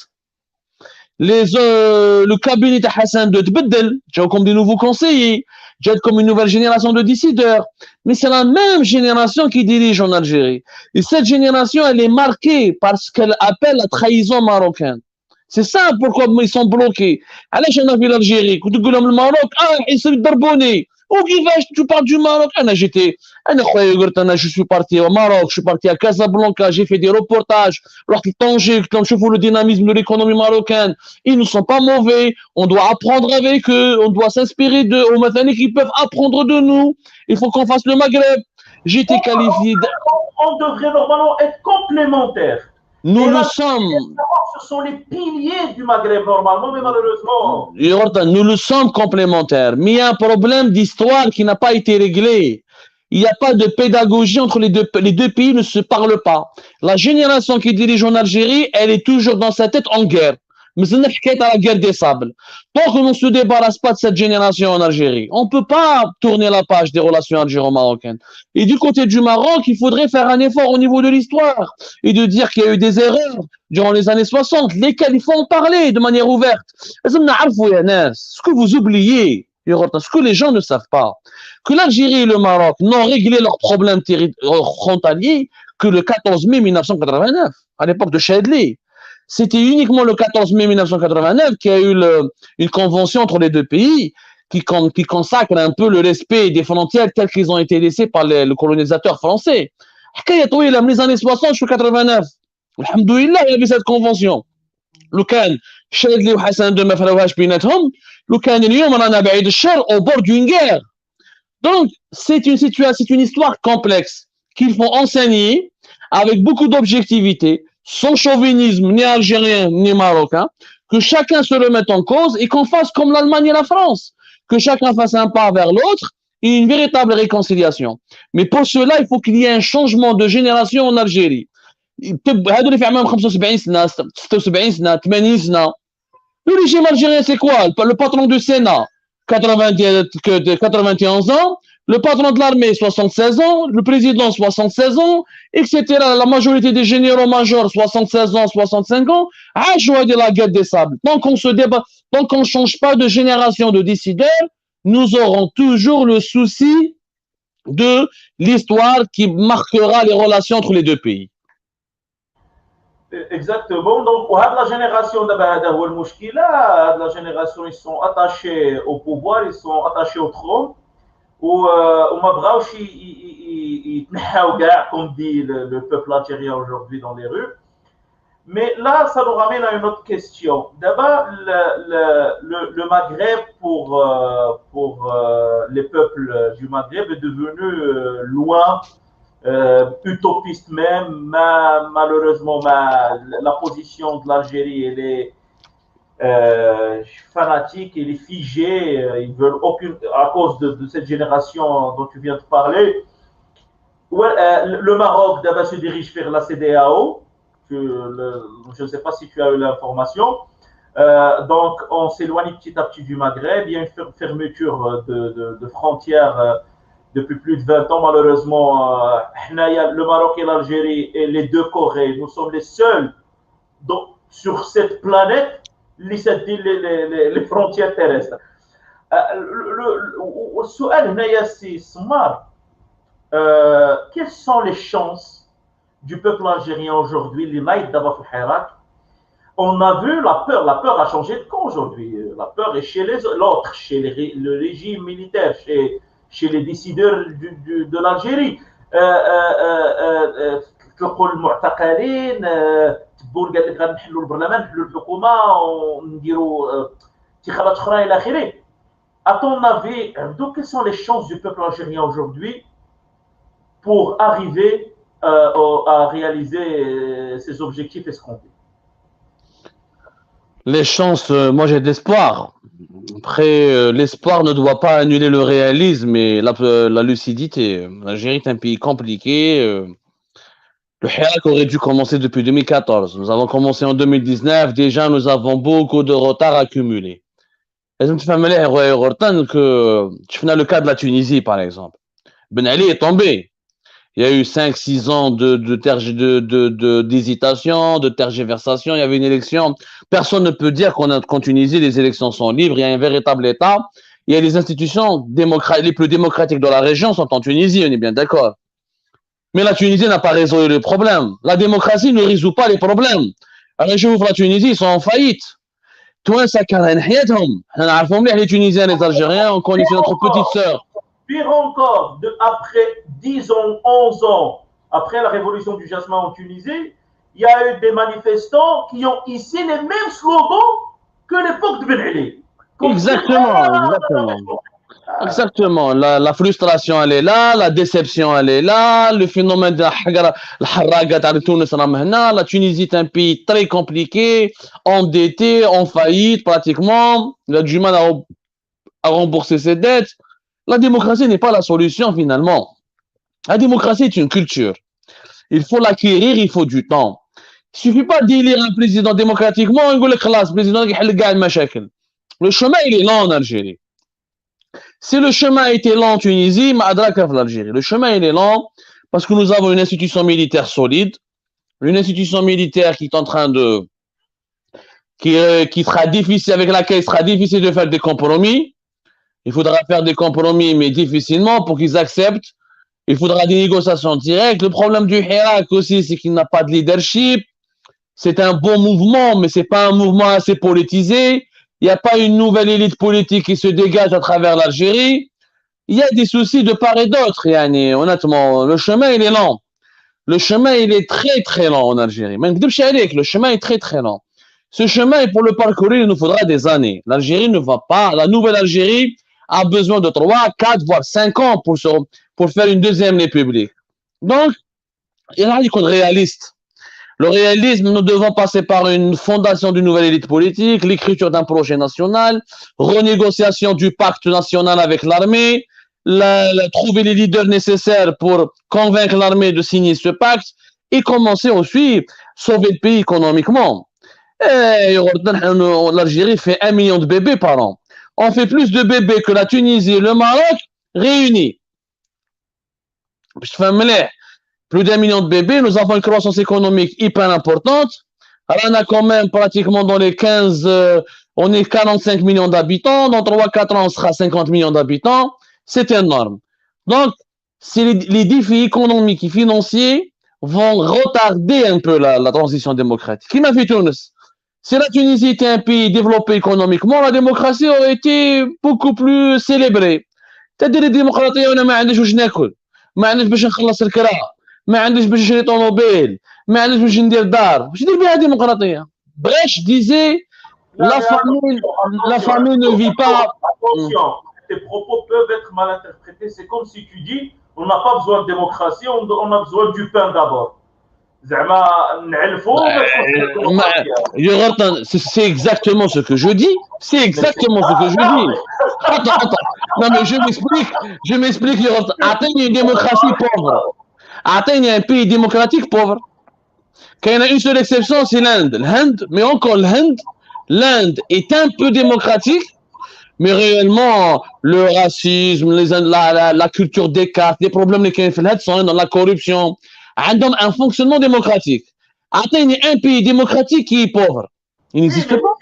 Speaker 2: Le cabinet de Hassan II تبدل, جاوكم des nouveaux conseillers, جاتكم une nouvelle génération de décideurs. Mais c'est la même génération qui dirige en Algérie. Et cette génération, elle est marquée par ce qu'elle appelle la trahison marocaine. C'est ça pourquoi ils sont bloqués. علاش انا في الجيري كنت تقول لهم الماروك يصير يضربوني. وكيفاش tu parles du Maroc? انا خويا قلت انا je suis parti au Maroc, je suis parti à Casablanca, j'ai fait des reportages, رحت لطنجة قلت لهم شوفوا le dynamisme de l'économie marocaine, ils ne sont pas mauvais, on doit apprendre avec eux, on doit s'inspirer d'eux, au مثلا qu'ils peuvent apprendre de nous, il faut qu'on fasse le Maghreb. J'ai été qualifié
Speaker 1: on devrait normalement être complémentaires.
Speaker 2: Nous le sommes.
Speaker 1: Ce sont les piliers du Maghreb normalement, mais malheureusement.
Speaker 2: Nous le sommes complémentaires. Mais il y a un problème d'histoire qui n'a pas été réglé. Il n'y a pas de pédagogie entre les deux. Les deux pays ne se parlent pas. La génération qui dirige en Algérie, elle est toujours dans sa tête en guerre. Mais c'est la guerre des sables. Tant qu'on ne se débarrasse pas de cette génération en Algérie, on ne peut pas tourner la page des relations algéro-marocaines. Et du côté du Maroc, il faudrait faire un effort au niveau de l'histoire et de dire qu'il y a eu des erreurs durant les années 60, lesquelles il faut en parler de manière ouverte. Ce que vous oubliez, ce que les gens ne savent pas, que l'Algérie et le Maroc n'ont réglé leurs problèmes frontaliers que le 14 mai 1989, à l'époque de Chadli. C'était uniquement le 14 mai 1989 qu'il y a eu une convention entre les deux pays qui consacre un peu le respect des frontières telles qu'ils ont été laissées par le colonisateur français. Les années 60 jusqu'à 89. Alhamdoulilah, il y avait cette convention. لو كان شادلي وحسن II ما فراوهاش بيناتهم, لو كان اليوم رانا بعيد الشر au bord d'une guerre. Donc, c'est une histoire complexe qu'il faut enseigner avec beaucoup d'objectivité, sans chauvinisme ni algérien ni marocain, que chacun se remette en cause et qu'on fasse comme l'Allemagne et la France, que chacun fasse un pas vers l'autre et une véritable réconciliation. Mais pour cela, il faut qu'il y ait un changement de génération en Algérie. هادو اللي في عمرهم 75 سنه 76 سنه 80 سنه. Le régime algérien, c'est quoi? Le patron du Sénat, 91 ans, le patron de l'armée, 76 ans, le président, 76 ans, etc. La majorité des généraux-majors, 76 ans, 65 ans, à jouer de la guerre des sables. Tant qu'on se débat, tant qu'on ne change pas de génération de décideurs, nous aurons toujours le souci de l'histoire qui marquera les relations entre les deux pays.
Speaker 1: Exactement. Donc, la génération la génération, ils sont attachés au pouvoir, ils sont attachés au trône. وما بغاوش يتنحاو كاع comme dit le peuple algérien aujourd'hui dans les rues. Mais là, ça nous ramène à une autre question. D'abord, le Maghreb pour les peuples du Maghreb est devenu loin, utopiste même. Malheureusement, la position de l'Algérie, elle est fanatiques, il est figé, ils veulent aucune, à cause de cette génération dont tu viens de parler. Le Maroc d'abord se dirige vers la CEDEAO, je ne sais pas si tu as eu l'information. Donc on s'éloigne petit à petit du Maghreb, il y a une fermeture de frontières depuis plus de 20 ans malheureusement. Le Maroc et l'Algérie et les deux Corées, nous sommes les seuls sur cette planète les frontières terrestres. السؤال هنا سي سمار, quelles sont les chances du peuple algérien aujourd'hui اللي نايض دابا في الحراك? On a vu la peur a changé de camp aujourd'hui. La peur est chez l'autre, chez le régime militaire, chez les décideurs de l'Algérie. تلقوا المعتقلين، تبون قال لك غنحلوا البرلمان، نحلوا الحكومه ونديروا انتخابات اخرى الى اخره. À ton avis, quelles sont les chances du peuple algérien aujourd'hui pour arriver à réaliser ses objectifs escomptés?
Speaker 2: Les chances, moi j'ai de l'espoir. Après, l'espoir ne doit pas annuler le réalisme et la lucidité. L'Algérie est un pays compliqué. Le Hirak aurait dû commencer depuis 2014. Nous avons commencé en 2019. Déjà, nous avons beaucoup de retard accumulé. لازم تفهم مليح يا غورتان que شفنا le cas de la Tunisie par exemple. Ben Ali est tombé. Il y a eu 5-6 ans d'hésitation, de tergiversation. Il y avait une élection. Personne ne peut dire qu'en Tunisie, les élections sont libres. Il y a un véritable État. Il y a les institutions les plus démocratiques de la région sont en Tunisie, on est bien d'accord. Mais la Tunisie n'a pas résolu le problème. La démocratie ne résout pas les problèmes. Alors, je ouvre la Tunisie, ils sont en faillite. Toi, ça carène, les Tunisiens, les Algériens, on connaît notre petite sœur.
Speaker 1: Pire encore, après 10 ans, 11 ans, après la révolution du jasmin en Tunisie, il y a eu des manifestants qui ont ici les mêmes slogans que l'époque de Ben Ali.
Speaker 2: Exactement. La frustration, elle est là, la déception, elle est là, le phénomène de la Tunisie est un pays très compliqué, endetté, en faillite pratiquement, il a du mal à rembourser ses dettes. La démocratie n'est pas la solution finalement. La démocratie est une culture. Il faut l'acquérir, il faut du temps. Il ne suffit pas d'élire un président démocratiquement, on dit que président le chemin, il est lent en Algérie. Si le chemin a été lent en Tunisie, l'Algérie. Le chemin, il est lent parce que nous avons une institution militaire solide, une institution militaire qui est en train de... qui sera difficile, avec laquelle il sera difficile de faire des compromis. Il faudra faire des compromis, mais difficilement, pour qu'ils acceptent. Il faudra des négociations directes. Le problème du Hirak aussi, c'est qu'il n'a pas de leadership. C'est un bon mouvement, mais c'est pas un mouvement assez politisé. Il n'y a pas une nouvelle élite politique qui se dégage à travers l'Algérie. Il y a des soucis de part et d'autre, yani, honnêtement. Le chemin, il est lent. Le chemin, il est très, très lent en Algérie. Le chemin est très, très lent. Ce chemin, pour le parcourir, il nous faudra des années. L'Algérie ne va pas. La nouvelle Algérie a besoin de 3, 4, voire 5 ans pour faire une deuxième république. Donc, il y a des réalistes. Le réalisme, nous devons passer par une fondation d'une nouvelle élite politique, l'écriture d'un projet national, renégociation du pacte national avec l'armée, trouver les leaders nécessaires pour convaincre l'armée de signer ce pacte et commencer aussi à sauver le pays économiquement. L'Algérie fait 1 million de bébés par an. On fait plus de bébés que la Tunisie et le Maroc réunis. Plus d'1 million de bébés, nous avons une croissance économique hyper importante. Alors, on a quand même pratiquement dans les 15, on est 45 millions d'habitants. Dans 3-4 ans, on sera 50 millions d'habitants. C'est énorme. Donc, les défis économiques et financiers vont retarder un peu la transition démocratique. Qui m'a fait Tunis? Si la Tunisie était un pays développé économiquement, la démocratie aurait été beaucoup plus célébrée. C'est-à-dire les démocraties, on n'a pas باش ناكل, ما عندناش باش نخلص الكرا, ما عندناش باش نشري طوموبيل, ما عندناش باش ندير دار. واش ندير بها démocratie? Brecht disait la famille ne vit pas.
Speaker 1: Attention, tes propos peuvent être mal interprétés. C'est comme si tu dis on n'a pas besoin de démocratie, on a besoin du pain d'abord.
Speaker 2: C'est exactement ce que je dis. C'est exactement ce que je dis. Attends. Non, mais je m'explique. Atteigne une démocratie pauvre. Atteigne un pays démocratique pauvre. Quand il y a une seule exception, c'est l'Inde. Mais encore l'Inde est un peu démocratique. Mais réellement, le racisme, la culture des cartes, les problèmes lesquels sont dans la corruption, un fonctionnement démocratique. Atteignez un pays démocratique qui est pauvre. Il n'existe pas.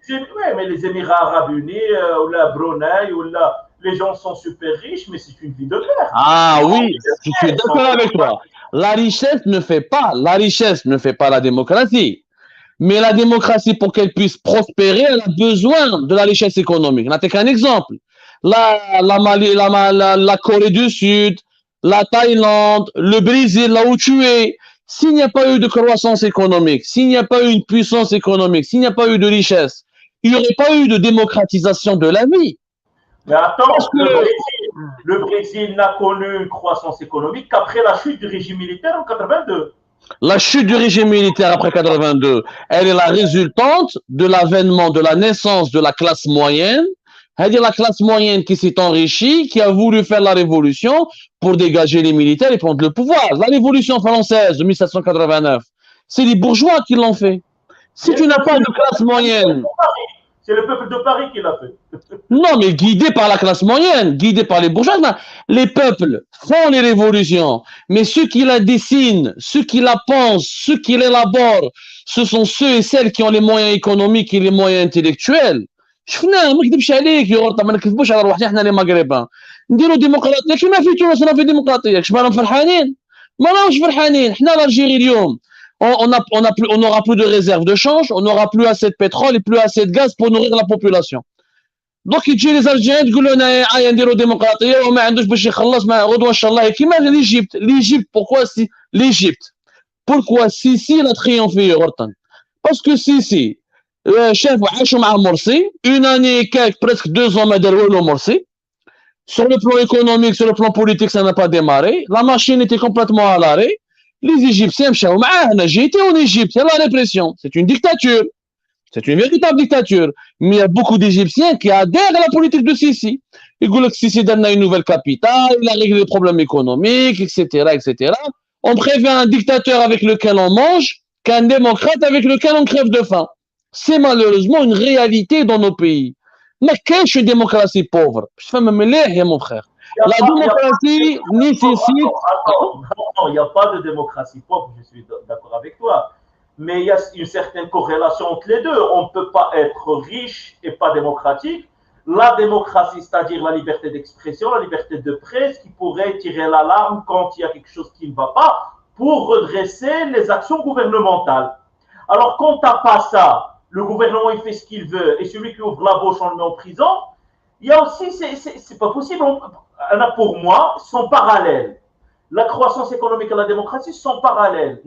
Speaker 1: Oui, mais les Émirats Arabes Unis, ou la Brunei, ou là, les gens sont super riches, mais c'est une vie de merde.
Speaker 2: Ah oui, je suis d'accord avec toi. La richesse ne fait pas la démocratie. Mais la démocratie, pour qu'elle puisse prospérer, elle a besoin de la richesse économique. On n'a qu'un exemple. La Corée du Sud, la Thaïlande, le Brésil, là où tu es, s'il n'y a pas eu de croissance économique, s'il n'y a pas eu une puissance économique, s'il n'y a pas eu de richesse, il n'y aurait pas eu de démocratisation de la vie.
Speaker 1: Mais attends, le Brésil n'a connu une croissance économique qu'après la chute du régime militaire en 82.
Speaker 2: La chute du régime militaire après 82, elle est la résultante de l'avènement, de la naissance de la classe moyenne, c'est-à-dire la classe moyenne qui s'est enrichie, qui a voulu faire la révolution pour dégager les militaires et prendre le pouvoir. La révolution française de 1789, c'est les bourgeois qui l'ont fait. Si tu n'as pas de classe moyenne...
Speaker 1: C'est le peuple de Paris qui l'a fait.
Speaker 2: Non, mais guidé par la classe moyenne, guidé par les bourgeois. Les peuples font les révolutions, mais ceux qui la dessinent, ceux qui la pensent, ceux qui l'élaborent, ce sont ceux et celles qui ont les moyens économiques et les moyens intellectuels. شفناه ما نكذبش عليك يا غرطه ما نكذبوش على روحنا احنا لي مغربان نديروا ديمقراطيه كيما في تونس رانا في ديمقراطيه كش راهم فرحانين ما راهمش فرحانين حنا الجيري اليوم on n'aura plus de réserve de change, on n'aura plus assez de pétrole et plus assez de gaz pour nourrir la population. Donc يجي les Algériens تقول لنا عايا نديروا ديمقراطيه وما عندوش باش يخلص ما غدوه ان شاء الله كيما l'Égypte pourquoi si l'Égypte pourquoi Sisi a triomphé غرطا parce que Sisi شافوا عاشوا مع مرسي une année presque 2 ans ما دار والو مرسي. Sur le plan économique, sur le plan politique, ça n'a pas démarré. La machine était complètement à l'arrêt. Les Égyptiens, j'ai été en Égypte, il y a la répression. C'est une dictature. C'est une véritable dictature. Mais il y a beaucoup d'Égyptiens qui adhèrent à la politique de Sisi. Ils disent que Sisi donne une nouvelle capitale, il a réglé les problèmes économiques, etc., etc. On préfère un dictateur avec lequel on mange qu'un démocrate avec lequel on crève de faim. C'est malheureusement une réalité dans nos pays. Mais qu'est-ce qu'une démocratie pauvre? Je fais même l'air, mon frère. La démocratie nécessite...
Speaker 1: Non, il n'y a pas de démocratie pauvre, je suis d'accord avec toi. Mais il y a une certaine corrélation entre les deux. On ne peut pas être riche et pas démocratique. La démocratie, c'est-à-dire la liberté d'expression, la liberté de presse, qui pourrait tirer l'alarme quand il y a quelque chose qui ne va pas pour redresser les actions gouvernementales. Alors, quand tu n'as pas ça, le gouvernement il fait ce qu'il veut et celui qui ouvre la bouche on le met en prison, il y a aussi, c'est pas possible, pour moi, sont parallèles. La croissance économique et la démocratie sont parallèles.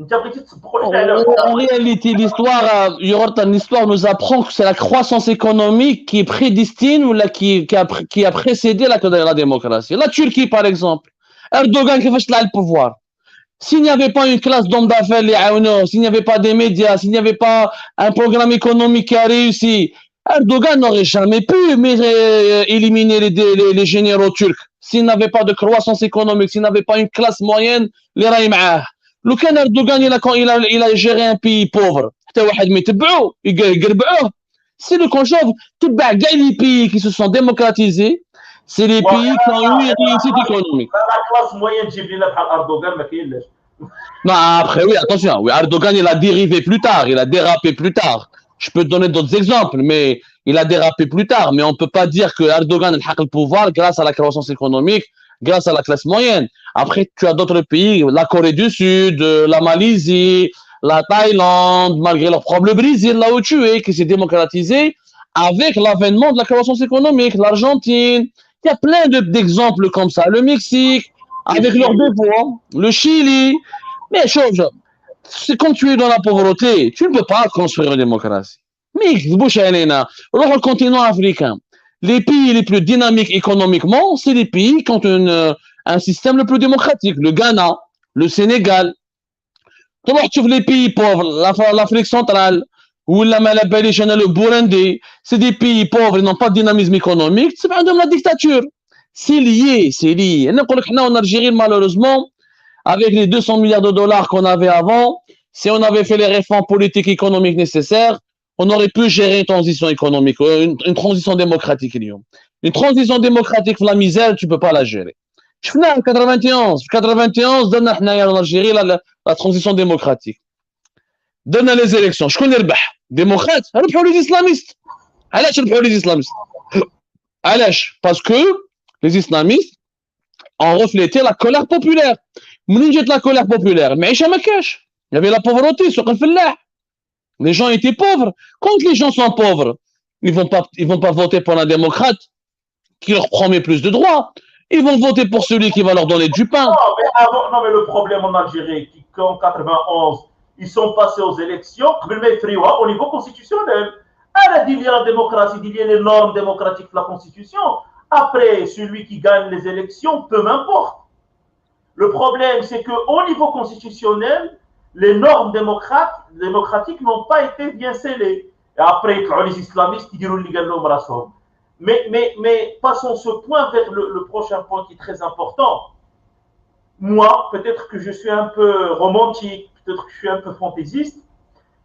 Speaker 2: En réalité, l'histoire nous apprend que c'est la croissance économique qui prédestine ou qui a précédé la démocratie. La Turquie, par exemple, Erdogan qui fait le pouvoir. S'il n'y avait pas une classe d'hommes d'affaires, s'il n'y avait pas des médias, s'il n'y avait pas un programme économique qui a réussi, Erdogan n'aurait jamais pu éliminer les généraux turcs. S'il n'avait pas de croissance économique, s'il n'avait pas une classe moyenne, les raïs معاه. لو كان Erdogan il a géré un pays pauvre, حتى واحد ما يتبعوه يقربعوه. C'est le conjoint, تبع كاع les pays qui se sont démocratisés. C'est les pays qui ont eu une réussite économique.
Speaker 1: La classe moyenne, j'ai vu Erdogan, mais
Speaker 2: non, après, oui, attention. Oui, Erdogan, il a dérivé plus tard. Il a dérapé plus tard. Je peux te donner d'autres exemples, mais il a dérapé plus tard. Mais on ne peut pas dire que Erdogan a le pouvoir grâce à la croissance économique, grâce à la classe moyenne. Après, tu as d'autres pays, la Corée du Sud, la Malaisie, la Thaïlande, malgré leurs problèmes, le Brésil, là où tu es, qui s'est démocratisé avec l'avènement de la croissance économique, l'Argentine. Il y a plein d'exemples comme ça. Le Mexique, avec leurs défauts, le Chili. Mais chose, c'est quand tu es dans la pauvreté, tu ne peux pas construire une démocratie. Mais le continent africain, les pays les plus dynamiques économiquement, c'est les pays qui ont un système le plus démocratique. Le Ghana, le Sénégal. Tu vois les pays pauvres, l'Afrique centrale, ou le Burundi, c'est des pays pauvres, ils n'ont pas de dynamisme économique, c'est pas de la dictature. C'est lié, c'est lié. En Algérie, malheureusement, avec les 200 milliards de dollars qu'on avait avant, si on avait fait les réformes politiques et économiques nécessaires, on aurait pu gérer une transition économique, une transition démocratique. Une transition démocratique, la misère, tu ne peux pas la gérer. Je finis en 91, donne en Algérie la transition démocratique. Donne les élections. Je connais le bah. Démocrate, les islamistes. Les islamistes. Parce que les islamistes ont reflété la colère populaire. La colère populaire. Mais il y avait la pauvreté sur le fellah. Les gens étaient pauvres. Quand les gens sont pauvres, ils vont pas voter pour un démocrate qui leur promet plus de droits. Ils vont voter pour celui qui va leur donner du pain.
Speaker 1: Non, mais le problème en Algérie, qu'en 91, ils sont passés aux élections, au niveau constitutionnel. Elle dit qu'il y a la démocratie, il y a les normes démocratiques de la Constitution. Après, celui qui gagne les élections, peu m'importe. Le problème, c'est qu'au niveau constitutionnel, les normes démocratiques n'ont pas été bien scellées. Et après, les islamistes, ils diront légalement. Mais passons ce point vers le prochain point qui est très important. Moi, peut-être que je suis un peu romantique, peut-être que je suis un peu fantaisiste,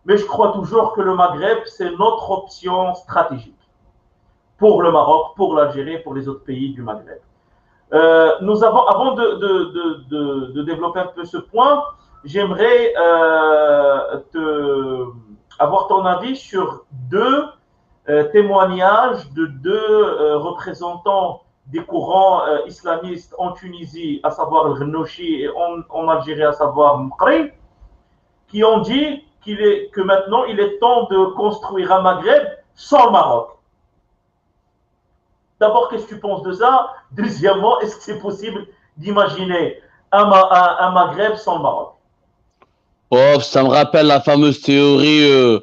Speaker 1: mais je crois toujours que le Maghreb, c'est notre option stratégique pour le Maroc, pour l'Algérie, pour les autres pays du Maghreb. Nous avons, avant de développer un peu ce point, j'aimerais avoir ton avis sur deux témoignages de deux représentants des courants islamistes en Tunisie, à savoir le Ghannouchi, et en Algérie, à savoir Mqri, qui ont dit que maintenant il est temps de construire un Maghreb sans le Maroc. D'abord, qu'est-ce que tu penses de ça? Deuxièmement, est-ce que c'est possible d'imaginer un Maghreb sans le Maroc?
Speaker 2: Oh, ça me rappelle la fameuse théorie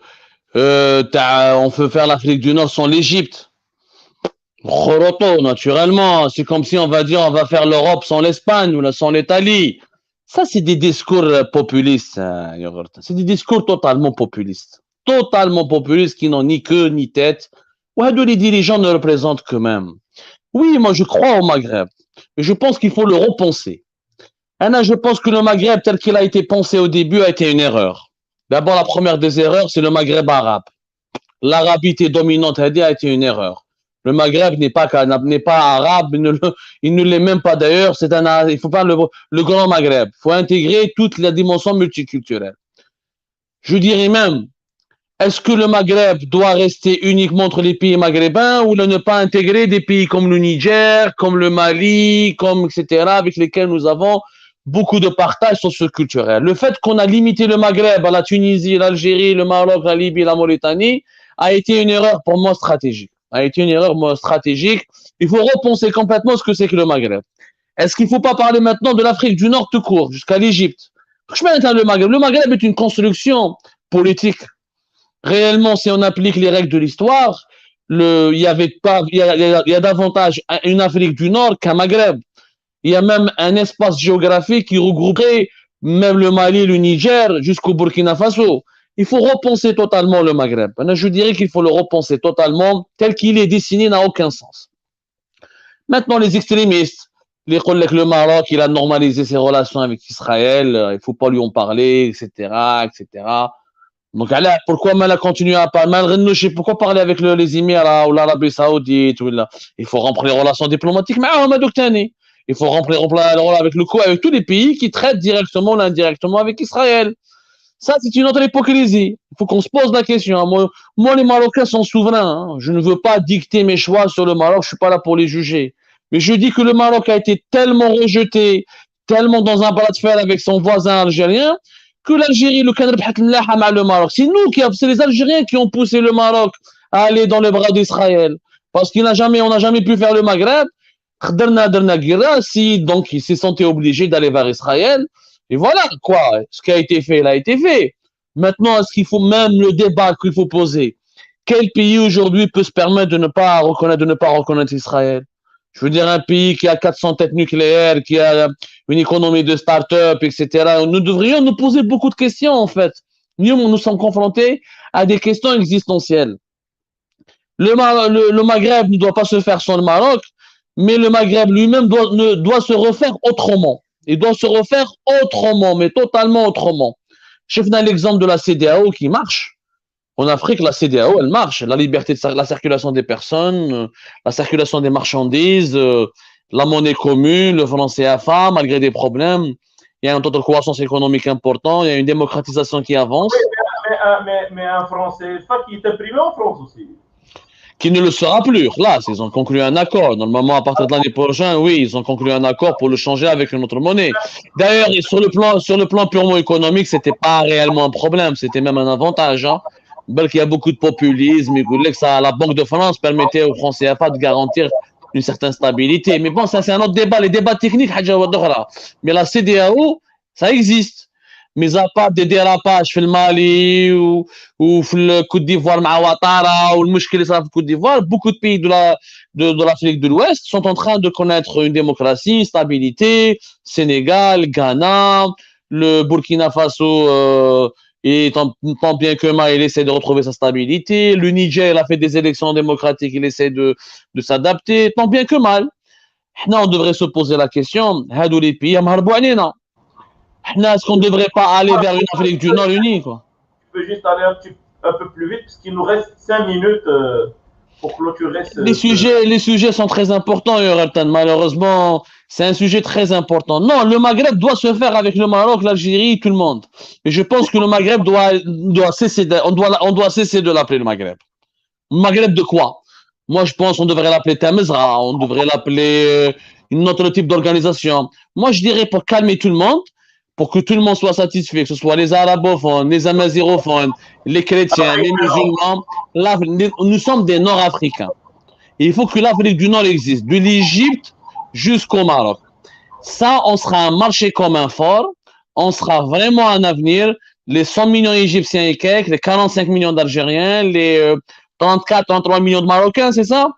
Speaker 2: on peut faire l'Afrique du Nord sans l'Égypte. Naturellement, c'est comme si on va dire on va faire l'Europe sans l'Espagne ou sans l'Italie. Ça, c'est des discours populistes. C'est des discours totalement populistes. Totalement populistes qui n'ont ni queue ni tête. Ouais, les dirigeants ne représentent qu'eux-mêmes. Oui, moi je crois au Maghreb. Mais je pense qu'il faut le repenser. Je pense que le Maghreb tel qu'il a été pensé au début a été une erreur. D'abord, la première des erreurs, c'est le Maghreb arabe. L'arabité dominante a été une erreur. Le Maghreb n'est pas arabe, il ne l'est même pas d'ailleurs. Il ne faut pas le grand Maghreb. Il faut intégrer toute la dimension multiculturelle. Je dirais même, est-ce que le Maghreb doit rester uniquement entre les pays maghrébins ou ne pas intégrer des pays comme le Niger, comme le Mali, etc., avec lesquels nous avons beaucoup de partage socio-culturel. Le fait qu'on a limité le Maghreb à la Tunisie, l'Algérie, le Maroc, la Libye, la Mauritanie a été une erreur pour moi stratégique. Il faut repenser complètement ce que c'est que le Maghreb. Est-ce qu'il ne faut pas parler maintenant de l'Afrique du Nord tout court, jusqu'à l'Égypte? Le Maghreb est une construction politique. Réellement, si on applique les règles de l'histoire, il y a davantage une Afrique du Nord qu'un Maghreb. Il y a même un espace géographique qui regrouperait même le Mali, le Niger, jusqu'au Burkina Faso. Il faut repenser totalement le Maghreb. Je dirais qu'il faut le repenser totalement. Tel qu'il est dessiné n'a aucun sens. Maintenant, les extrémistes, les collègues, le Maroc, il a normalisé ses relations avec Israël, il ne faut pas lui en parler, etc., etc. Donc, pourquoi Mal a continué à parler? Pourquoi parler avec les Émirats ou l'Arabie Saoudite? Il faut remplir les relations diplomatiques. Mais il faut remplir avec le coup, avec tous les pays qui traitent directement ou indirectement avec Israël. Ça, c'est une autre hypocrisie. Il faut qu'on se pose la question. Moi, les Marocains sont souverains. Je ne veux pas dicter mes choix sur le Maroc. Je ne suis pas là pour les juger. Mais je dis que le Maroc a été tellement rejeté, tellement dans un bras de fer avec son voisin algérien, que l'Algérie, le Maroc, c'est les Algériens qui ont poussé le Maroc à aller dans les bras d'Israël. Parce qu'on n'a jamais pu faire le Maghreb. Donc, il s'est senti obligé d'aller vers Israël. Et voilà, quoi. Ce qui a été fait, il a été fait. Maintenant, est-ce qu'il faut même le débat qu'il faut poser? Quel pays aujourd'hui peut se permettre de ne pas reconnaître Israël? Je veux dire, un pays qui a 400 têtes nucléaires, qui a une économie de start-up, etc. Nous devrions nous poser beaucoup de questions, en fait. Nous sommes confrontés à des questions existentielles. Le Maghreb ne doit pas se faire sans le Maroc, mais le Maghreb lui-même doit se refaire autrement. Il doit se refaire autrement, mais totalement autrement. Je donne l'exemple de la CEDEAO qui marche. En Afrique, la CEDEAO, elle marche. La liberté de la circulation des personnes, la circulation des marchandises, la monnaie commune, le franc CFA, malgré des problèmes. Il y a un taux de croissance économique important, il y a une démocratisation qui avance.
Speaker 1: Oui, mais un franc CFA qui est imprimé en France aussi.
Speaker 2: Qui ne le sera plus. Là, ils ont conclu un accord. Normalement, à partir de l'année prochaine, oui, ils ont conclu un accord pour le changer avec une autre monnaie. D'ailleurs, sur le plan purement économique, c'était pas réellement un problème, c'était même un avantage. Qu'il y a beaucoup de populisme, et que la Banque de France permettait aux Français CFA de garantir une certaine stabilité. Mais bon, ça c'est un autre débat. Les débats techniques, mais la CEDEAO, ça existe. Mais à part des dérapages في المالي ou في Côte d'Ivoire مع Ouattara ou le مشكل ça في Côte d'Ivoire, beaucoup de pays de l'Afrique de l'Ouest sont en train de connaître une démocratie, une stabilité. Sénégal, Ghana, le Burkina Faso et tant bien que mal, il essaie de retrouver sa stabilité. Le Niger, il a fait des élections démocratiques, il essaie de s'adapter, tant bien que mal. Là, on devrait se poser la question, les pays, est-ce qu'on ne devrait pas aller vers une Afrique du Nord unie, quoi?
Speaker 1: Je peux juste aller un peu plus vite, parce qu'il nous reste 5 minutes pour clôturer
Speaker 2: les sujets sont très importants, Yoratan. Malheureusement, c'est un sujet très important. Non, le Maghreb doit se faire avec le Maroc, l'Algérie, tout le monde. Mais je pense que le Maghreb doit cesser on doit cesser de l'appeler le Maghreb. Maghreb de quoi? Moi, je pense qu'on devrait l'appeler Tamizra, on devrait l'appeler une autre type d'organisation. Moi, je dirais pour calmer tout le monde, pour que tout le monde soit satisfait, que ce soit les arabophones, les amazirophones, les chrétiens, les musulmans. Là, nous sommes des Nord-Africains. Il faut que l'Afrique du Nord existe, de l'Égypte jusqu'au Maroc. Ça, on sera un marché commun fort, on sera vraiment un avenir. Les 100 millions égyptiens et quelques, les 45 millions d'Algériens, les 34, 33 millions de Marocains, c'est ça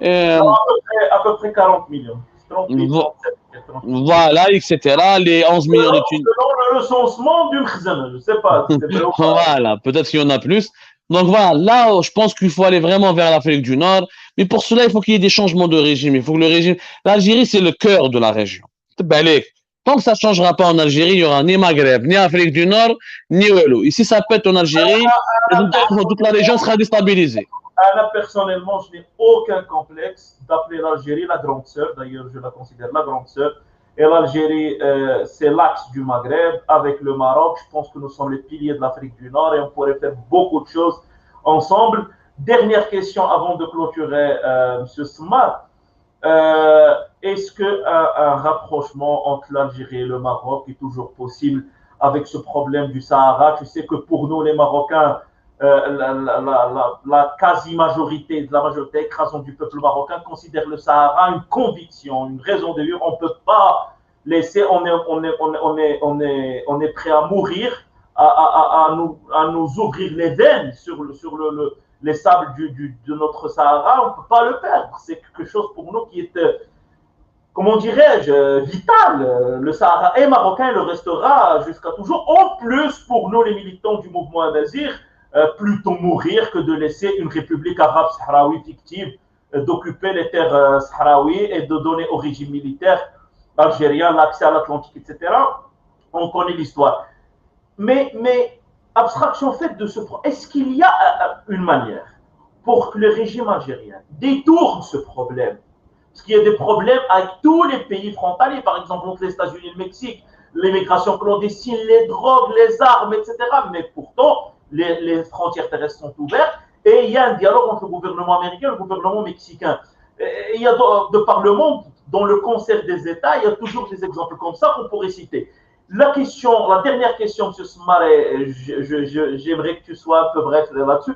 Speaker 1: à peu près 40 millions. 38, 37, 38.
Speaker 2: Voilà, etc. Les 11 millions de Tunisiens.
Speaker 1: Selon le recensement d'une khzana, je ne sais pas.
Speaker 2: Voilà, peut-être qu'il y en a plus. Donc voilà, là, je pense qu'il faut aller vraiment vers l'Afrique du Nord. Mais pour cela, il faut qu'il y ait des changements de régime. Il faut que le régime. L'Algérie, c'est le cœur de la région. Tant que ça ne changera pas en Algérie, il n'y aura ni Maghreb, ni Afrique du Nord, ni Ouelou. Ici, ça pète en Algérie, toute la région sera déstabilisée.
Speaker 1: Personnellement, je n'ai aucun complexe d'appeler l'Algérie la grande sœur. D'ailleurs, je la considère la grande sœur. Et l'Algérie, c'est l'axe du Maghreb. Avec le Maroc, je pense que nous sommes les piliers de l'Afrique du Nord et on pourrait faire beaucoup de choses ensemble. Dernière question avant de clôturer, M. Smart. Est-ce qu'un rapprochement entre l'Algérie et le Maroc est toujours possible avec ce problème du Sahara? Tu sais que pour nous, les Marocains, la quasi-majorité, la majorité écrasante du peuple marocain considère le Sahara une conviction, une raison de vivre. On ne peut pas laisser, on est prêt à mourir, à nous ouvrir les veines sur les sables de notre Sahara. On ne peut pas le perdre. C'est quelque chose pour nous qui est, comment dirais-je, vital. Le Sahara est marocain, il le restera jusqu'à toujours. En plus, pour nous, les militants du mouvement Amazigh, plutôt mourir que de laisser une république arabe sahraoui fictive d'occuper les terres sahraouies et de donner au régime militaire algérien l'accès à l'Atlantique, etc. On connaît l'histoire. Mais abstraction faite de ce problème, est-ce qu'il y a une manière pour que le régime algérien détourne ce problème? Parce qu'il y a des problèmes avec tous les pays frontaliers, par exemple entre les États-Unis et le Mexique, l'immigration clandestine, les drogues, les armes, etc. Mais pourtant, les frontières terrestres sont ouvertes et il y a un dialogue entre le gouvernement américain et le gouvernement mexicain. Et il y a de par le monde, dans le concert des États, il y a toujours des exemples comme ça qu'on pourrait citer. La dernière question, M. Smaré, j'aimerais que tu sois un peu bref là-dessus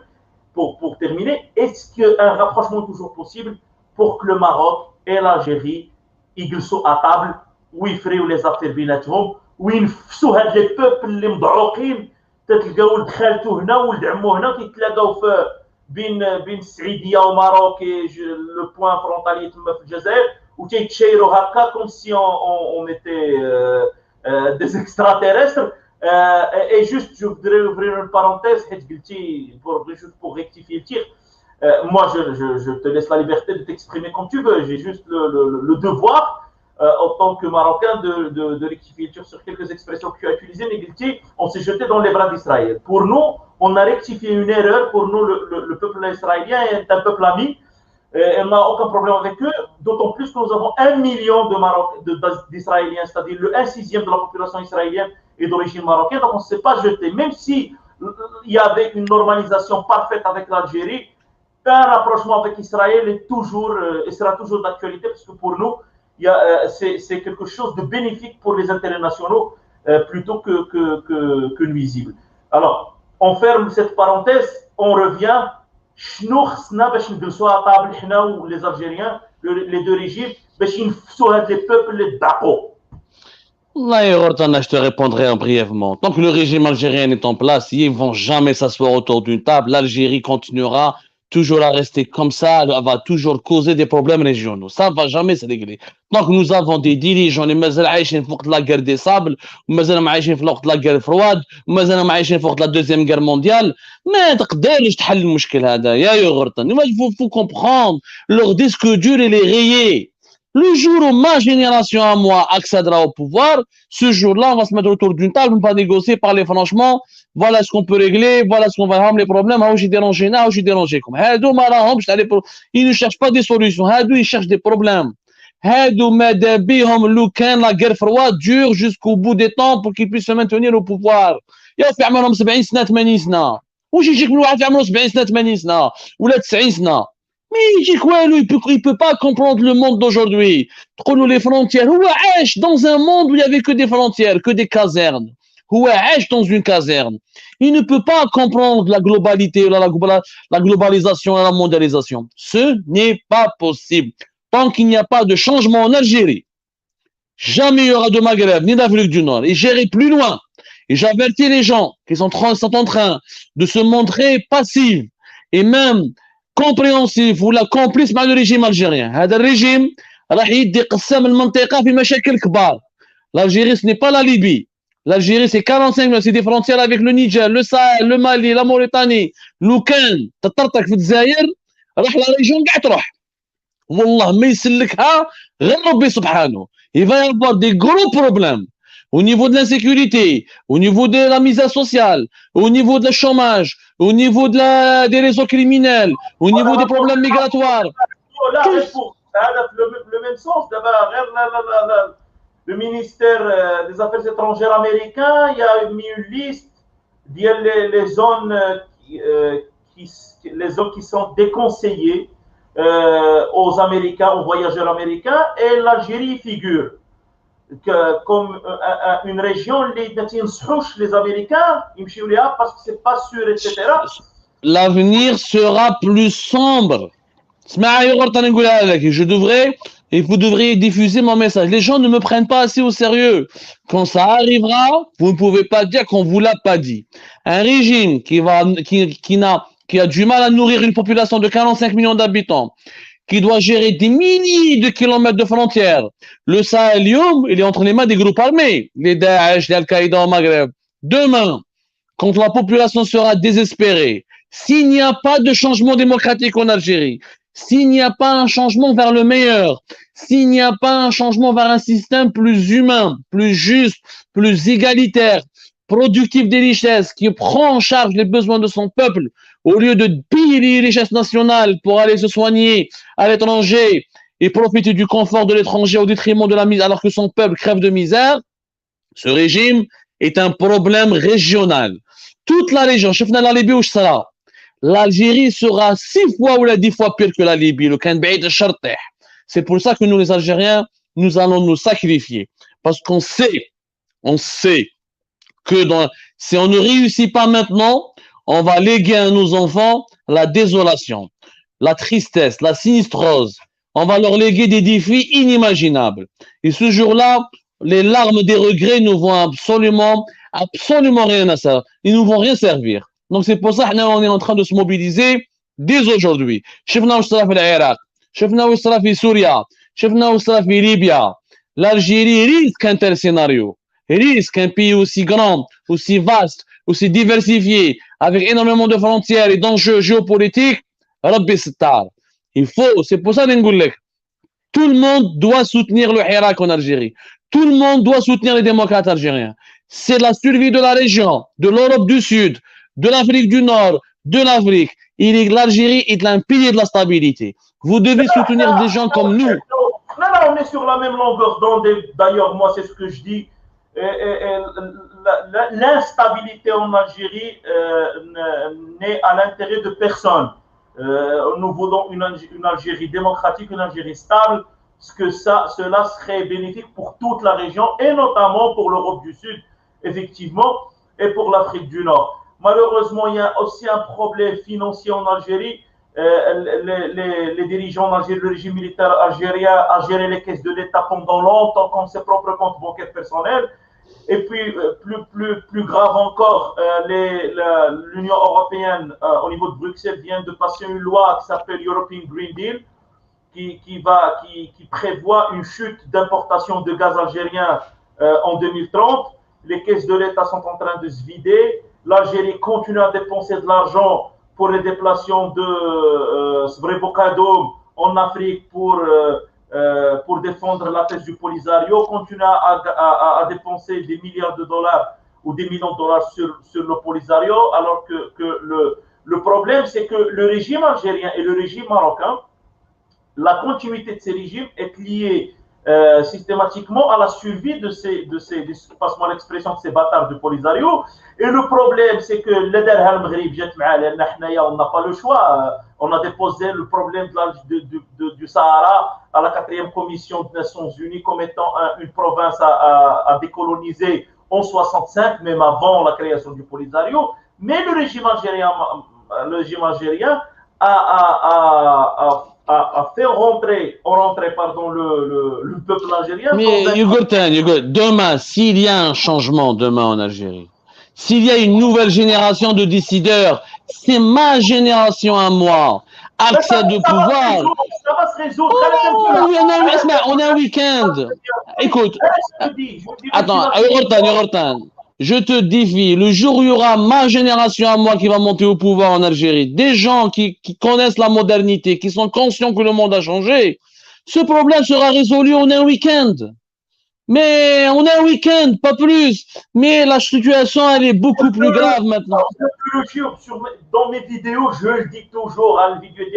Speaker 1: pour terminer. Est-ce qu'un rapprochement est toujours possible pour que le Maroc et l'Algérie يجلسوا à table ويفريوا les affaires بيناتهم وينفسوا هاد les peuples اللي مضعوقين تلقاو ولد خالته هنا وولد عمو هنا كيتلاقاو في بين السعيديه وماروك لو بوين فرونتالي تما في الجزائر وتيتشيروا هكا كوم سي اون ايتي des extraterrestres. Et juste, je voudrais ouvrir une parenthèse, juste pour rectifier le tir. Moi, je te laisse la liberté de t'exprimer comme tu veux. J'ai juste le devoir, en tant que Marocain, de rectifier le tir sur quelques expressions que tu as utilisées. Négatif, on s'est jeté dans les bras d'Israël. Pour nous, on a rectifié une erreur. Pour nous, le peuple israélien est un peuple ami. Et on n'a aucun problème avec eux, d'autant plus que nous avons 1 million d'Israéliens, c'est-à-dire le 1/6 de la population israélienne est d'origine marocaine, donc on ne s'est pas jeté. Même si il y avait une normalisation parfaite avec l'Algérie, un rapprochement avec Israël est toujours, et sera toujours d'actualité, parce que pour nous, c'est quelque chose de bénéfique pour les intérêts nationaux, plutôt que nuisible. Alors, on ferme cette parenthèse, on revient. شنو خصنا باش نجلسوا على طابل حنا ولي الجيريان les deux régimes باش ينفسوا هاد les peuples اللي ضعقوا.
Speaker 2: Là, je te répondrai brièvement. Tant que le régime algérien est en place, ils ne vont jamais s'asseoir autour d'une table. L'Algérie continuera toujours à rester comme ça, elle va toujours causer des problèmes régionaux. Ça ne va jamais se régler. Donc nous avons des dirigeants اللي مازال عايشين في وقت la guerre des sables, ومازال عايشين في وقت la guerre froide, ومازال عايشين في وقت la deuxième guerre mondiale. ما تقدرش تحل المشكل هذا يا يغرطن. Il faut comprendre, leur disque dur il est rayé. Le jour où ma génération à moi accédera au pouvoir, ce jour-là, on va se mettre autour d'une table, on va négocier, parler franchement, voilà ce qu'on peut régler, voilà ce qu'on va ramener les problèmes, ah, j'ai dérangé, là, j'ai dérangé. Ils ne cherchent pas des solutions, ils cherchent des problèmes. La guerre froide dure jusqu'au bout des temps pour qu'ils puissent se maintenir au pouvoir. يا عمرهم 70 سنة 80 سنة. واش يجيك من واحد عمره 70 سنة 80 سنة ولا 90 سنة. Mais il peut pas comprendre le monde d'aujourd'hui. Les frontières. Dans un monde où il n'y avait que des frontières, que des casernes. Dans une caserne. Il ne peut pas comprendre la globalité, la globalisation et la mondialisation. Ce n'est pas possible. Tant qu'il n'y a pas de changement en Algérie, jamais il y aura de Maghreb ni d'Afrique du Nord. Et j'irai plus loin. Et j'avertis les gens qui sont en train de se montrer passifs et même compréhensif ولا complice مع le régime algérien. هذا الرجيم راح يدي قسام المنطقة في مشاكل كبار. L'Algérie ce n'est pas la Libye. L'Algérie c'est 45 millions, c'est des frontières avec le Niger, le Sahel, le Mali, la Mauritanie. لو كان تطرطق في الجزائر راح لا ريجون كاع تروح. والله ما يسلكها غير ربي سبحانه. Il va y avoir des gros problèmes au niveau de l'insécurité, au niveau de la misère sociale, au niveau de chômage, au niveau des réseaux criminels, au niveau des problèmes migratoires.
Speaker 1: Le même sens, le ministère des Affaires étrangères américain, il a mis une liste des zones qui sont déconseillées aux Américains, aux voyageurs américains, et l'Algérie figure comme une région les Américains parce que c'est pas sûr, etc.
Speaker 2: L'avenir sera plus sombre. Et vous devriez diffuser mon message. Les gens ne me prennent pas assez au sérieux. Quand ça arrivera, vous ne pouvez pas dire qu'on vous l'a pas dit. Un régime qui a du mal à nourrir une population de 45 millions d'habitants, qui doit gérer des milliers de kilomètres de frontières. Le Sahel, il est entre les mains des groupes armés, les Daesh, les Al-Qaïda au Maghreb. Demain, quand la population sera désespérée, s'il n'y a pas de changement démocratique en Algérie, s'il n'y a pas un changement vers le meilleur, s'il n'y a pas un changement vers un système plus humain, plus juste, plus égalitaire, productif des richesses, qui prend en charge les besoins de son peuple, au lieu de piller les richesses nationales pour aller se soigner à l'étranger et profiter du confort de l'étranger au détriment de la misère, alors que son peuple crève de misère, ce régime est un problème régional. Toute la région, la Libye où sera, l'Algérie sera 6 fois ou 10 fois pire que la Libye. C'est pour ça que nous, les Algériens, nous allons nous sacrifier. Parce qu'on sait que si on ne réussit pas maintenant, on va léguer à nos enfants la désolation, la tristesse, la sinistrose. On va leur léguer des défis inimaginables. Et ce jour-là, les larmes des regrets ne vont absolument rien à ça. Ils ne vont rien servir. Donc c'est pour ça qu'on est en train de se mobiliser dès aujourd'hui. شفنا واش صرا في العراق، شفنا واش صرا في سوريا، شفنا واش صرا في ليبيا. L'Algérie risque un tel scénario. Risque un pays aussi grand, aussi vaste, aussi diversifié, avec énormément de frontières et d'enjeux géopolitiques. Rabbi Sittar. C'est pour ça que tout le monde doit soutenir le Hirak en Algérie. Tout le monde doit soutenir les démocrates algériens. C'est la survie de la région, de l'Europe du Sud, de l'Afrique du Nord, de l'Afrique. L'Algérie est un pilier de la stabilité. Vous devez soutenir des gens comme nous.
Speaker 1: Non, on est sur la même longueur d'onde. D'ailleurs, moi, c'est ce que je dis. L'instabilité en Algérie n'est à l'intérêt de personne. Nous voulons une Algérie démocratique, une Algérie stable, parce que cela serait bénéfique pour toute la région et notamment pour l'Europe du Sud, effectivement, et pour l'Afrique du Nord. Malheureusement, il y a aussi un problème financier en Algérie. les dirigeants d'Algérie, le régime militaire algérien a géré les caisses de l'État pendant longtemps comme ses propres comptes bancaires personnels. Et puis, plus grave encore, l'Union européenne, au niveau de Bruxelles, vient de passer une loi qui s'appelle European Green Deal, qui prévoit une chute d'importation de gaz algérien en 2030. Les caisses de l'État sont en train de se vider. L'Algérie continue à dépenser de l'argent pour les déplacements de Srebrenica en Afrique pour défendre la thèse du Polisario, continue à dépenser des milliards de dollars ou des millions de dollars sur le Polisario, alors que le problème, c'est que le régime algérien et le régime marocain, la continuité de ces régimes est liée systématiquement à la survie de ces passe-moi l'expression, de ces bâtards du Polisario. Et le problème, c'est que on n'a pas le choix. On a déposé le problème du Sahara à la 4e commission des Nations Unies comme étant une province à décoloniser en 65, même avant la création du Polisario. Mais le régime algérien a fait rentrer le peuple algérien.
Speaker 2: Mais demain, s'il y a un changement demain en Algérie, s'il y a une nouvelle génération de décideurs, c'est ma génération à moi, accès de pouvoir.
Speaker 1: Ça va se résoudre.
Speaker 2: On est un week-end. Écoute, attends, Yortan, je te défie, le jour où il y aura ma génération à moi qui va monter au pouvoir en Algérie, des gens qui connaissent la modernité, qui sont conscients que le monde a changé, ce problème sera résolu en un week-end. Mais on est un week-end, pas plus. Mais la situation, elle est beaucoup plus grave maintenant.
Speaker 1: Dans mes vidéos, je le dis toujours, à la vidéo je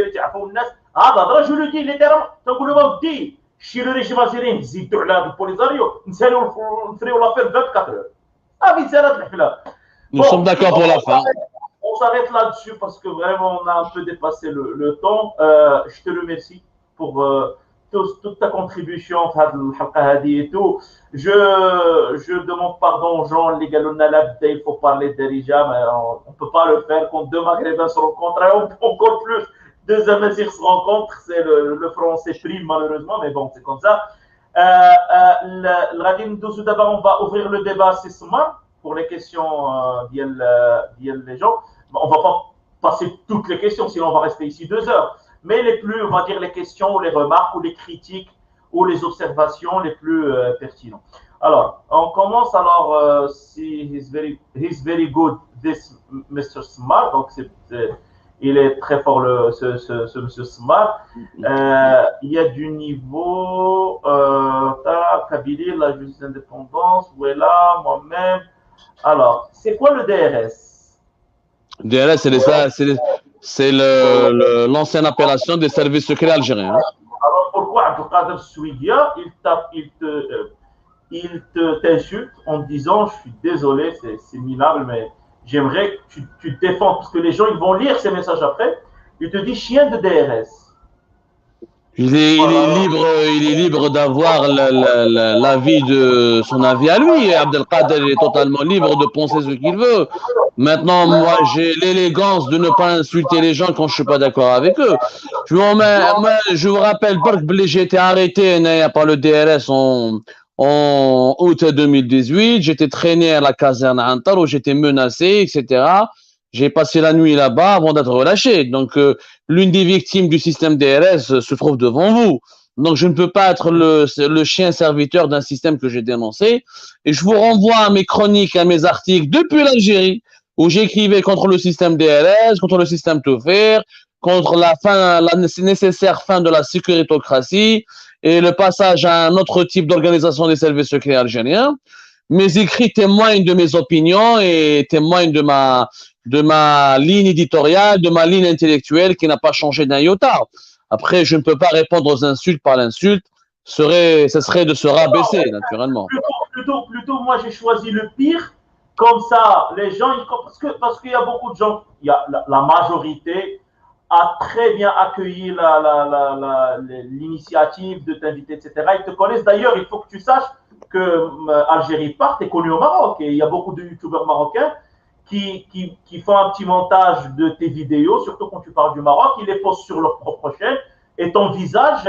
Speaker 1: le dis littéralement. Si le régime algérien zid على البوليزاريو نساليو l'affaire 24 heures.
Speaker 2: Nous sommes d'accord pour la fin.
Speaker 1: On s'arrête là-dessus parce que vraiment on a un peu dépassé le temps. Je te remercie pour toute ta contribution et tout. Je demande pardon aux gens, les gars, il faut parler d'Erija, mais on ne peut pas le faire quand deux Maghrébins se rencontrent, et encore plus deux Amazirs se rencontrent, c'est le français prime malheureusement, mais bon, c'est comme ça. D'abord, on va ouvrir le débat ce soir pour les questions des gens. On ne va pas passer toutes les questions, sinon on va rester ici 2 heures. Mais les plus, on va dire, les questions, ou les remarques, ou les critiques, ou les observations les plus pertinentes. Alors, on commence. Alors, he's very good, this Mr. Smart. Donc, il est très fort, ce Monsieur Smart. Il y a du niveau, Kabylie, la justice indépendance, voilà, moi-même. Alors, c'est quoi le DRS?
Speaker 2: DRS, c'est l'ancienne appellation des services secrets algériens.
Speaker 1: Alors pourquoi Abdelkader Souidia, il t'insulte en disant je suis désolé, c'est minable, mais j'aimerais que tu te défends, parce que les gens ils vont lire ces messages après, il te dit chien de DRS.
Speaker 2: Il est libre d'avoir l'avis de son avis à lui. Abdelkader est totalement libre de penser ce qu'il veut. Maintenant, moi, j'ai l'élégance de ne pas insulter les gens quand je suis pas d'accord avec eux. Je vous rappelle, j'ai été arrêté par le DRS en août 2018. J'étais traîné à la caserne Antar où j'étais menacé, etc. J'ai passé la nuit là-bas avant d'être relâché. Donc, l'une des victimes du système DRS se trouve devant vous. Donc, je ne peux pas être le chien serviteur d'un système que j'ai dénoncé. Et je vous renvoie à mes chroniques, à mes articles depuis l'Algérie, où j'écrivais contre le système DRS, contre le système tout faire, contre la nécessaire fin de la sécuritocratie et le passage à un autre type d'organisation des services secrets algériens. Mes écrits témoignent de mes opinions et témoignent de ma ligne éditoriale, de ma ligne intellectuelle qui n'a pas changé d'un iota. Après, je ne peux pas répondre aux insultes par l'insulte. Ce serait de se rabaisser, naturellement.
Speaker 1: Plutôt, moi, j'ai choisi le pire. Comme ça, les gens, parce qu'il y a beaucoup de gens, la majorité a très bien accueilli l'initiative de t'inviter, etc. Ils te connaissent. D'ailleurs, il faut que tu saches que Algérie Part est connue au Maroc. Et il y a beaucoup de youtubeurs marocains qui font un petit montage de tes vidéos, surtout quand tu parles du Maroc, ils les postent sur leur propre chaîne, et ton visage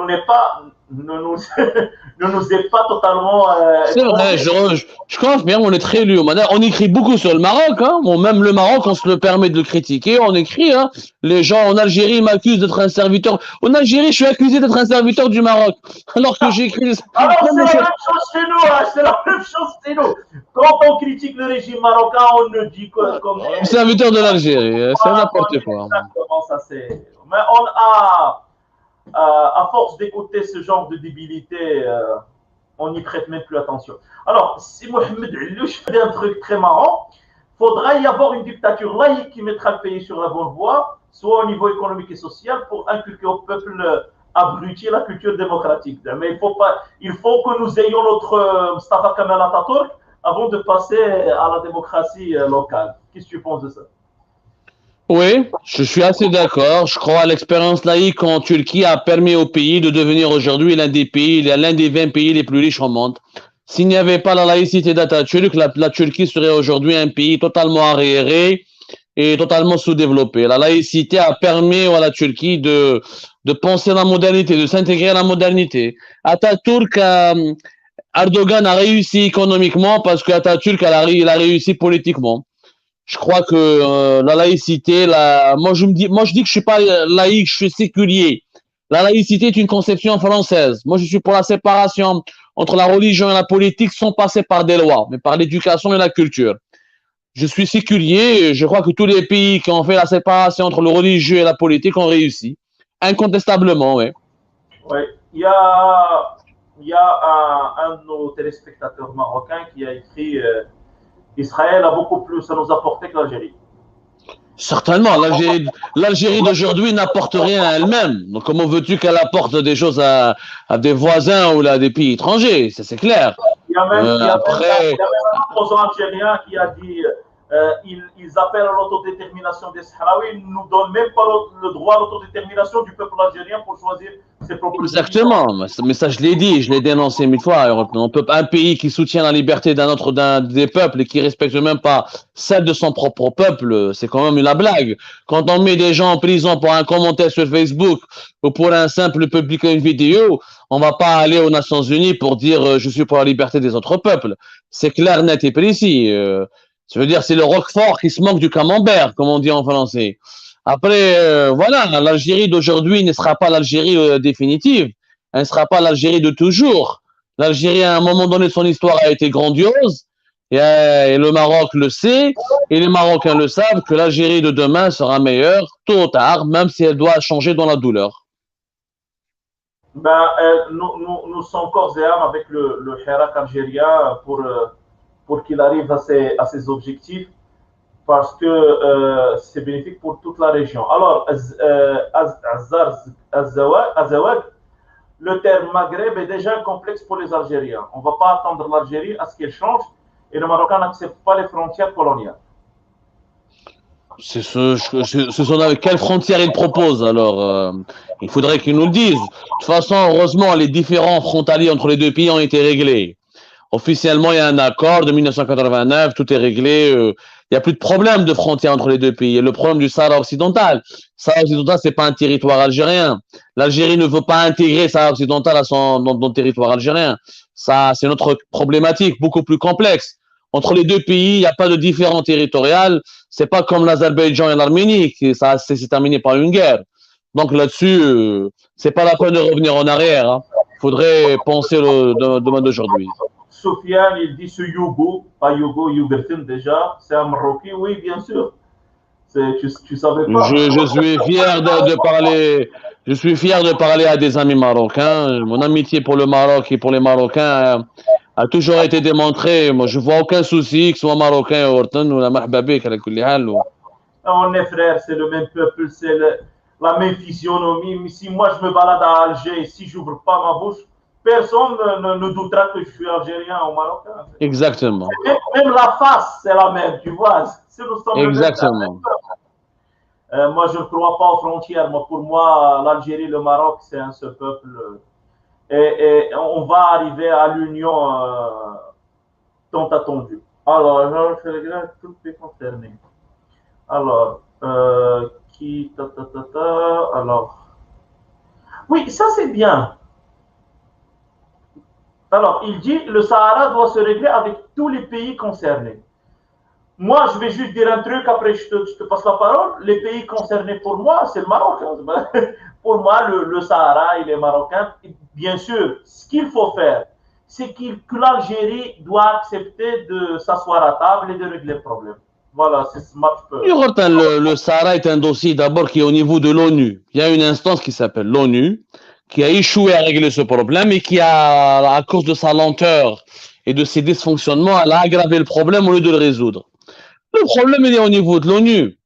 Speaker 1: n'est pas, ne nous est pas totalement
Speaker 2: C'est vrai, je confirme, on est très lu. On écrit beaucoup sur le Maroc, hein. Bon, même le Maroc, on se le permet de le critiquer, on écrit, hein. Les gens en Algérie m'accusent d'être un serviteur. En Algérie, je suis accusé d'être un serviteur du Maroc, alors que j'écris.
Speaker 1: Alors c'est la même chose chez nous, hein, c'est la même chose chez nous. Quand on critique le régime marocain, on ne dit que comme
Speaker 2: serviteur de l'Algérie, c'est n'importe quoi.
Speaker 1: Exactement, ça c'est. Mais on a, à force d'écouter ce genre de débilité, on n'y prête même plus attention. Alors, si Mohamed Allouche fait un truc très marrant, il faudra y avoir une dictature laïque qui mettra le pays sur la bonne voie, soit au niveau économique et social, pour inculquer au peuple abruti la culture démocratique. Mais il faut que nous ayons notre Mustafa Kemal Atatürk avant de passer à la démocratie locale. Qu'est-ce que tu penses de ça?
Speaker 2: Oui, je suis assez d'accord. Je crois à l'expérience laïque en Turquie a permis au pays de devenir aujourd'hui l'un des 20 pays les plus riches au monde. S'il n'y avait pas la laïcité d'Atatürk, la Turquie serait aujourd'hui un pays totalement arriéré et totalement sous-développé. La laïcité a permis à la Turquie de penser la modernité, de s'intégrer à la modernité. Atatürk, Erdogan a réussi économiquement parce qu'Atatürk il a réussi politiquement. Je crois que la laïcité, moi je dis que je suis pas laïque, je suis séculier. La laïcité est une conception française. Moi je suis pour la séparation entre la religion et la politique sans passer par des lois, mais par l'éducation et la culture. Je suis séculier, je crois que tous les pays qui ont fait la séparation entre le religieux et la politique ont réussi. Incontestablement, oui.
Speaker 1: Oui, il y a un de nos téléspectateurs marocains qui a écrit Israël a beaucoup plus à nous apporter que l'Algérie.
Speaker 2: Certainement, l'Algérie d'aujourd'hui n'apporte rien à elle-même. Donc comment veux-tu qu'elle apporte des choses à des voisins ou à des pays étrangers? Ça c'est clair.
Speaker 1: Il y a même un opposant algérien qui a dit ils appellent à l'autodétermination des Sahraouis, ils ne nous donnent même pas le droit à l'autodétermination du peuple algérien pour choisir ses propres.
Speaker 2: Exactement, mais ça je l'ai dit, je l'ai dénoncé 1000 fois. On peut un pays qui soutient la liberté d'un des peuples et qui respecte même pas celle de son propre peuple, c'est quand même une blague. Quand on met des gens en prison pour un commentaire sur Facebook ou pour un simple publier une vidéo, on va pas aller aux Nations Unies pour dire je suis pour la liberté des autres peuples. C'est clair, net et précis. Ça veut dire c'est le Roquefort qui se moque du camembert, comme on dit en français. Après, voilà, l'Algérie d'aujourd'hui ne sera pas l'Algérie définitive. Elle ne sera pas l'Algérie de toujours. L'Algérie, à un moment donné de son histoire, a été grandiose. Et le Maroc le sait. Et les Marocains le savent que l'Algérie de demain sera meilleure, tôt ou tard, même si elle doit changer dans la douleur.
Speaker 1: Ben, nous sommes corps et âme avec le Hirak algérien pour qu'il arrive à ses objectifs, parce que c'est bénéfique pour toute la région. Alors, Azawad, le terme Maghreb est déjà un complexe pour les Algériens. On ne va pas attendre l'Algérie à ce qu'elle change, et le Marocain n'accepte pas les frontières coloniales.
Speaker 2: Ce sont avec quelles frontières ils proposent alors il faudrait qu'ils nous le disent. De toute façon, heureusement, les différends frontaliers entre les deux pays ont été réglés. Officiellement, il y a un accord de 1989, tout est réglé. Il n'y a plus de problème de frontière entre les deux pays. Et le problème du Sahara occidental, Sahara occidental, c'est pas un territoire algérien. L'Algérie ne veut pas intégrer Sahara occidental dans le territoire algérien. Ça, c'est notre problématique, beaucoup plus complexe. Entre les deux pays, il n'y a pas de différend territorial. C'est pas comme l'Azerbaïdjan et l'Arménie, qui ça s'est terminé par une guerre. Donc là-dessus, c'est pas la peine de revenir en arrière. Hein. Faudrait penser le demain d'aujourd'hui.
Speaker 1: Sofiane, il dit ce Yougo, pas Yougo, Yougertin déjà, c'est un Marocain, oui, bien sûr. Tu savais pas.
Speaker 2: Je suis fier de parler. Je suis fier de parler à des amis marocains. Mon amitié pour le Maroc et pour les Marocains a toujours été démontrée. Moi, je vois aucun souci, que ce soit marocain ou orton ou la mahbabik à la kulli hal.
Speaker 1: On est frères, c'est le même peuple, c'est la même physionomie. Mais si moi je me balade à Alger, si j'ouvre pas ma bouche, personne ne doutera que je suis algérien ou marocain.
Speaker 2: Exactement.
Speaker 1: Même la face, c'est la même, tu vois.
Speaker 2: Exactement.
Speaker 1: Moi, je ne crois pas aux frontières. Pour moi, l'Algérie et le Maroc, c'est un seul peuple. Et on va arriver à l'union tant attendu. Alors, je regrette tout est concerné. Alors, alors, oui, ça c'est bien. Alors, il dit le Sahara doit se régler avec tous les pays concernés. Moi, je vais juste dire un truc, après je te passe la parole. Les pays concernés pour moi, c'est le Maroc. Pour moi, le Sahara, il est marocain. Et bien sûr, ce qu'il faut faire, c'est que l'Algérie doit accepter de s'asseoir à table et de régler le problème. Voilà, c'est ce match.
Speaker 2: Le Sahara est un dossier d'abord qui est au niveau de l'ONU. Il y a une instance qui s'appelle l'ONU, qui a échoué à régler ce problème et qui a, à cause de sa lenteur et de ses dysfonctionnements, elle a aggravé le problème au lieu de le résoudre. Le problème, il est au niveau de l'ONU.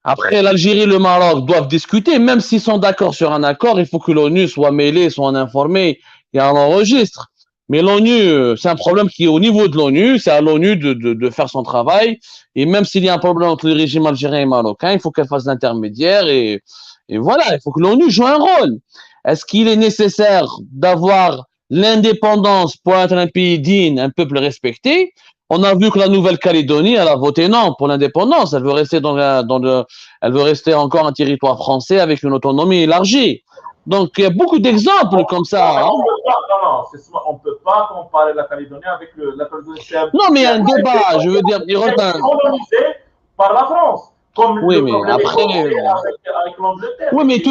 Speaker 2: Après, l'Algérie et le Maroc doivent discuter, même s'ils sont d'accord sur un accord, il faut que l'ONU soit mêlée, soit informée et en enregistre. Mais l'ONU, c'est un problème qui est au niveau de l'ONU, c'est à l'ONU de faire son travail. Et même s'il y a un problème entre le régime algérien et marocain, il faut qu'elle fasse l'intermédiaire et voilà, il faut que l'ONU joue un rôle. Est-ce qu'il est nécessaire d'avoir l'indépendance pour être un pays digne, un peuple respecté? On a vu que la Nouvelle-Calédonie, elle a voté non pour l'indépendance. Elle veut rester elle veut rester encore un territoire français avec une autonomie élargie. Donc, il y a beaucoup d'exemples comme ça.
Speaker 1: Non, on ne peut pas comparer la Calédonie avec la Calédonie.
Speaker 2: Non, mais il y a un débat, je veux dire.
Speaker 1: Colonisé par la France, comme
Speaker 2: oui,
Speaker 1: le
Speaker 2: mais
Speaker 1: problème
Speaker 2: après,
Speaker 1: avec l'Angleterre.
Speaker 2: Oui, mais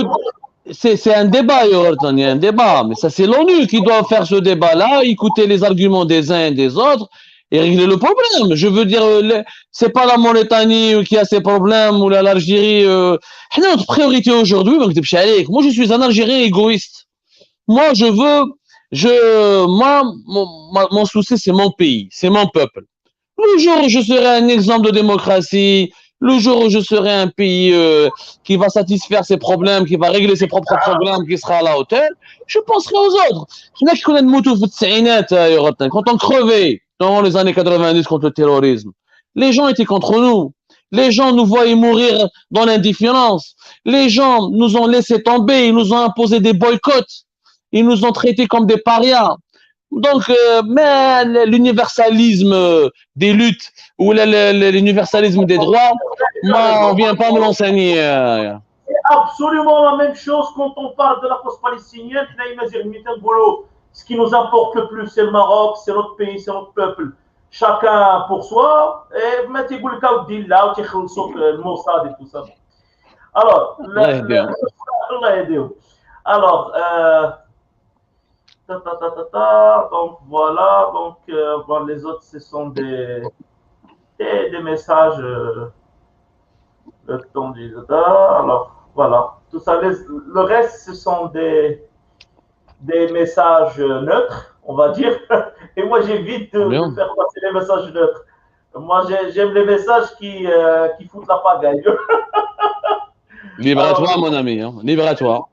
Speaker 2: c'est un débat, Yorton, il y a un débat. Mais ça, c'est l'ONU qui doit faire ce débat-là, écouter les arguments des uns et des autres et régler le problème. Je veux dire, c'est pas la Mauritanie qui a ses problèmes ou l'Algérie. Notre priorité aujourd'hui, moi, je suis un Algérien égoïste. Moi, mon souci, c'est mon pays, c'est mon peuple. Le jour où je serai un exemple de démocratie, le jour où je serai un pays qui va satisfaire ses problèmes, qui va régler ses propres problèmes, qui sera à la hauteur, je penserai aux autres. Quand on crevait dans les années 90 contre le terrorisme, les gens étaient contre nous. Les gens nous voyaient mourir dans l'indifférence. Les gens nous ont laissé tomber, ils nous ont imposé des boycotts. Ils nous ont traités comme des parias. Donc, mais l'universalisme des luttes ou l'universalisme des droits, moi, on ne vient pas me l'enseigner.
Speaker 1: C'est absolument la même chose quand on parle de la cause palestinienne. Ce qui nous importe le plus, c'est le Maroc, c'est notre pays, c'est notre peuple. Chacun pour soi. Et le Mossad et tout ça. Alors, donc voilà, donc bon, les autres ce sont des messages alors voilà, tout ça, le reste ce sont des messages neutres, on va dire, et moi j'évite de faire passer les messages neutres. Moi j'aime les messages qui foutent la pagaille.
Speaker 2: Libre à toi, mon ami, hein. Libre à toi.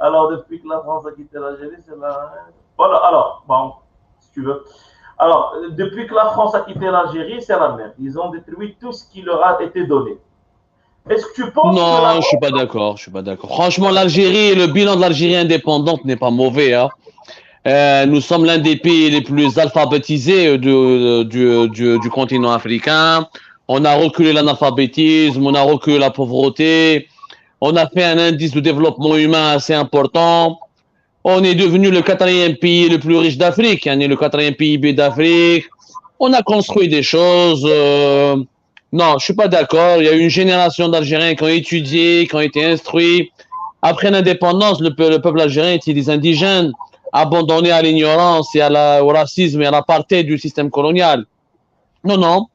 Speaker 1: Alors, depuis que la France a quitté l'Algérie, c'est la... Voilà, alors, bon, si tu veux. Alors, depuis que la France a quitté l'Algérie, c'est la même. Ils ont détruit tout ce qui leur a été donné. Est-ce que tu penses
Speaker 2: non,
Speaker 1: que
Speaker 2: je suis pas d'accord, je suis pas d'accord. Franchement, l'Algérie, le bilan de l'Algérie indépendante n'est pas mauvais, hein. Nous sommes l'un des pays les plus alphabétisés du continent africain. On a reculé l'analphabétisme, on a reculé la pauvreté, on a fait un indice de développement humain assez important. On est devenu le 4e pays le plus riche d'Afrique, on est le 4e PIB d'Afrique. On a construit des choses. Non, je suis pas d'accord. Il y a eu une génération d'Algériens qui ont étudié, qui ont été instruits. Après l'indépendance, le peuple algérien était des indigènes abandonnés à l'ignorance et au racisme et à l'apartheid du système colonial. Non, non.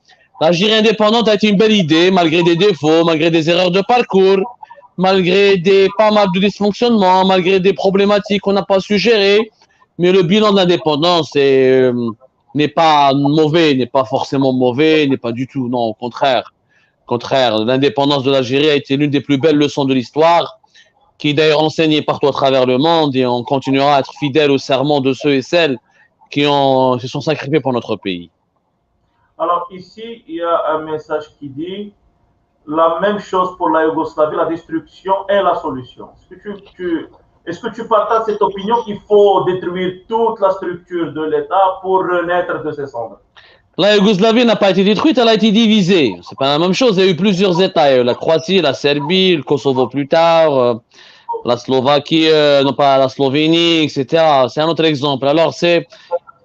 Speaker 2: L'Algérie indépendante a été une belle idée, malgré des défauts, malgré des erreurs de parcours, malgré pas mal de dysfonctionnements, malgré des problématiques qu'on n'a pas su gérer. Mais le bilan de l'indépendance n'est pas mauvais, n'est pas forcément mauvais, n'est pas du tout. Non, au contraire. L'indépendance de l'Algérie a été l'une des plus belles leçons de l'histoire, qui est d'ailleurs enseignée partout à travers le monde, et on continuera à être fidèle au serment de ceux et celles qui se sont sacrifiés pour notre pays.
Speaker 1: Alors ici, il y a un message qui dit la même chose pour la Yougoslavie, la destruction est la solution. Est-ce que Est-ce que tu partages cette opinion qu'il faut détruire toute la structure de l'État pour renaître de ses cendres?
Speaker 2: La Yougoslavie n'a pas été détruite, elle a été divisée. C'est pas la même chose. Il y a eu plusieurs États. Il y a eu la Croatie, la Serbie, le Kosovo plus tard, la Slovaquie, non pas la Slovénie, etc. C'est un autre exemple. Alors,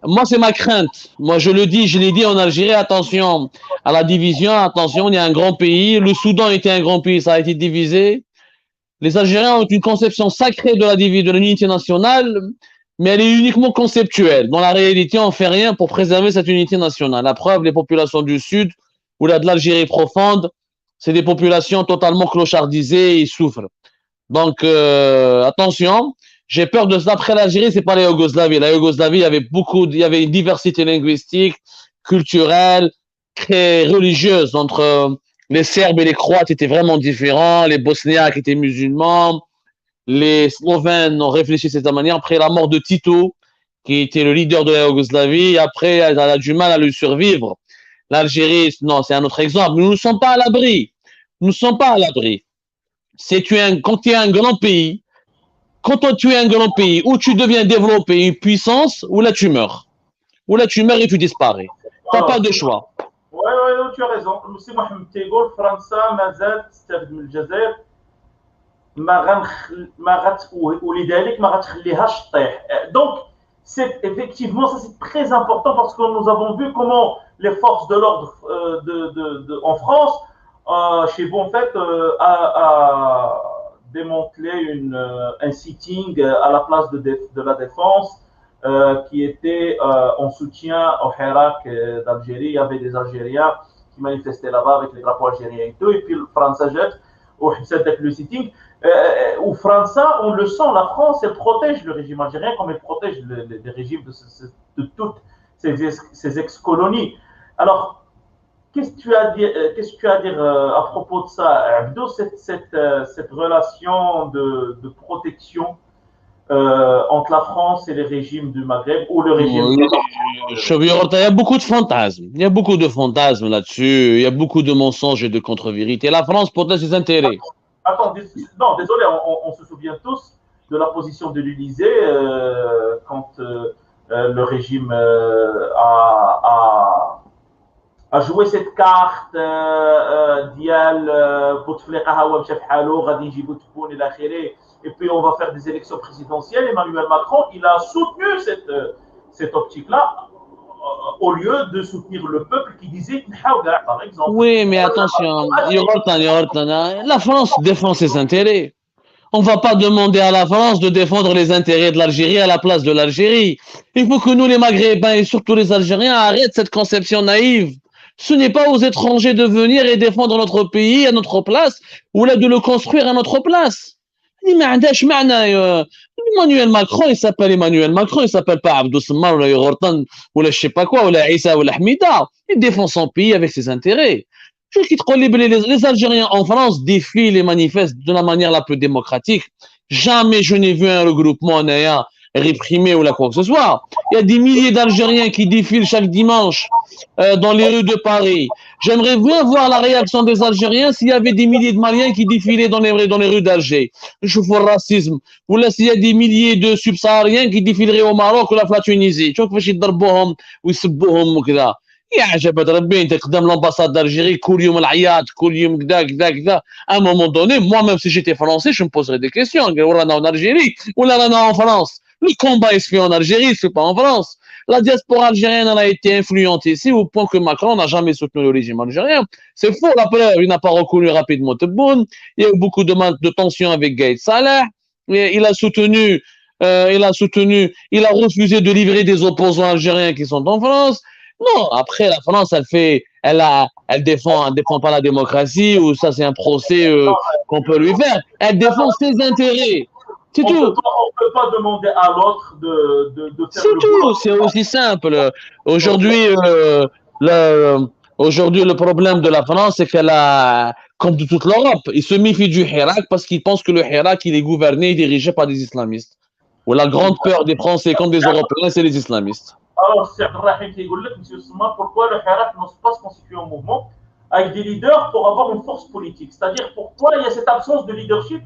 Speaker 2: moi, c'est ma crainte. Moi, je le dis, je l'ai dit en Algérie, attention à la division, attention, il y a un grand pays. Le Soudan était un grand pays, ça a été divisé. Les Algériens ont une conception sacrée de l'unité nationale, mais elle est uniquement conceptuelle. Dans la réalité, on ne fait rien pour préserver cette unité nationale. La preuve, les populations du Sud ou de l'Algérie profonde, c'est des populations totalement clochardisées et ils souffrent. Donc, attention, j'ai peur de ça. Après l'Algérie, c'est pas la Yougoslavie. La Yougoslavie, il y avait une diversité linguistique, culturelle, très religieuse entre les Serbes et les Croates étaient vraiment différents, les Bosniaques étaient musulmans, les Slovènes ont réfléchi de cette manière. Après la mort de Tito, qui était le leader de la Yougoslavie, après elle a du mal à lui survivre. L'Algérie, non, c'est un autre exemple. Nous ne sommes pas à l'abri. Nous ne sommes pas à l'abri. Quand tu es un grand pays, tu es un grand pays, où tu deviens développé, une puissance, ou là tu meurs. Ou là tu meurs et tu disparais. Tu n'as pas de choix.
Speaker 1: Oui, tu as raison. Monsieur Mohamed Tegoul, France, Mazat, Stade Mjazer, donc, effectivement, ça c'est très important parce que nous avons vu comment les forces de l'ordre en France, chez Bonfait, a démantelé un sitting à la place de la Défense qui était en soutien au Hirak d'Algérie. Il y avait des Algériens qui manifestaient là-bas avec les drapeaux algériens et tout, et puis le France jette au le sitting. Au France, on le sent, la France, elle protège le régime algérien comme elle protège les régimes de toutes ces ex-colonies. Alors, qu'est-ce que tu as à dire à propos de ça, Abdo, cette relation de protection entre la France et les régimes du Maghreb ou le régime
Speaker 2: oui, il y a beaucoup de fantasmes. Il y a beaucoup de fantasmes là-dessus. Il y a beaucoup de mensonges et de contre-vérités. La France protège ses intérêts.
Speaker 1: Attends, non, désolé, on se souvient tous de la position de l'Élysée quand le régime a joué cette carte ديال بوتفليقه هو مشى بحالو غادي نجيبو تبون الى اخره et puis on va faire des élections présidentielles. Emmanuel Macron, il a soutenu cette optique-là au lieu de soutenir le peuple qui disait par exemple.
Speaker 2: Oui, mais attention, la France défend ses intérêts. On ne va pas demander à la France de défendre les intérêts de l'Algérie à la place de l'Algérie. Il faut que nous, les Maghrébins et surtout les Algériens, arrêtent cette conception naïve. Ce n'est pas aux étrangers de venir et défendre notre pays à notre place ou là de le construire à notre place. Emmanuel Macron, il s'appelle Emmanuel Macron, il s'appelle pas Abdou Semmar ou Yortan ou je sais pas quoi, ou Issa ou Hamida. Il défend son pays avec ses intérêts. Les Algériens en France défilent et manifestent de la manière la plus démocratique. Jamais je n'ai vu un regroupement néant réprimé ou là quoi que ce soit. Il y a des milliers d'Algériens qui défilent chaque dimanche dans les rues de Paris. J'aimerais bien voir la réaction des Algériens s'il y avait des milliers de Maliens qui défilaient dans les rues d'Alger. Je vois le racisme. Ou là s'il y a des milliers de subsahariens qui défileraient au Maroc ou la Tunisie. Tu vois كيفاش يضربوهم ويسبوهم وكذا. يا عجبت ربي انت قدام l'ambassade d'Algérie كل يوم العياط كل يوم كذا. À un moment donné, moi même si j'étais français, je me poserais des questions. Ou en Algérie ou là en France. Le combat il se fait en Algérie, il se fait pas en France. La diaspora algérienne elle a été influente ici au point que Macron n'a jamais soutenu le régime algérien. C'est faux, la preuve, il n'a pas reconnu rapidement Tebboune. Il y a eu beaucoup de tensions avec Gaïd Salah. Il a refusé de livrer des opposants algériens qui sont en France. Non, après la France, elle défend pas la démocratie ou ça c'est un procès qu'on peut lui faire. Elle défend ses intérêts. C'est tout.
Speaker 1: On peut pas demander à l'autre de faire
Speaker 2: c'est tout, c'est aussi simple. Aujourd'hui, le problème de la France, c'est qu'elle a, comme de toute l'Europe, il se méfie du Hirak parce qu'il pense que le Hirak, il est gouverné et dirigé par des islamistes. Ou la grande peur des Français comme des Européens, c'est les islamistes.
Speaker 1: Alors, c'est Abdelrahim qui dit, M. Souma, pourquoi le Hirak n'ose pas se constituer en mouvement avec des leaders pour avoir une force politique? C'est-à-dire, pourquoi il y a cette absence de leadership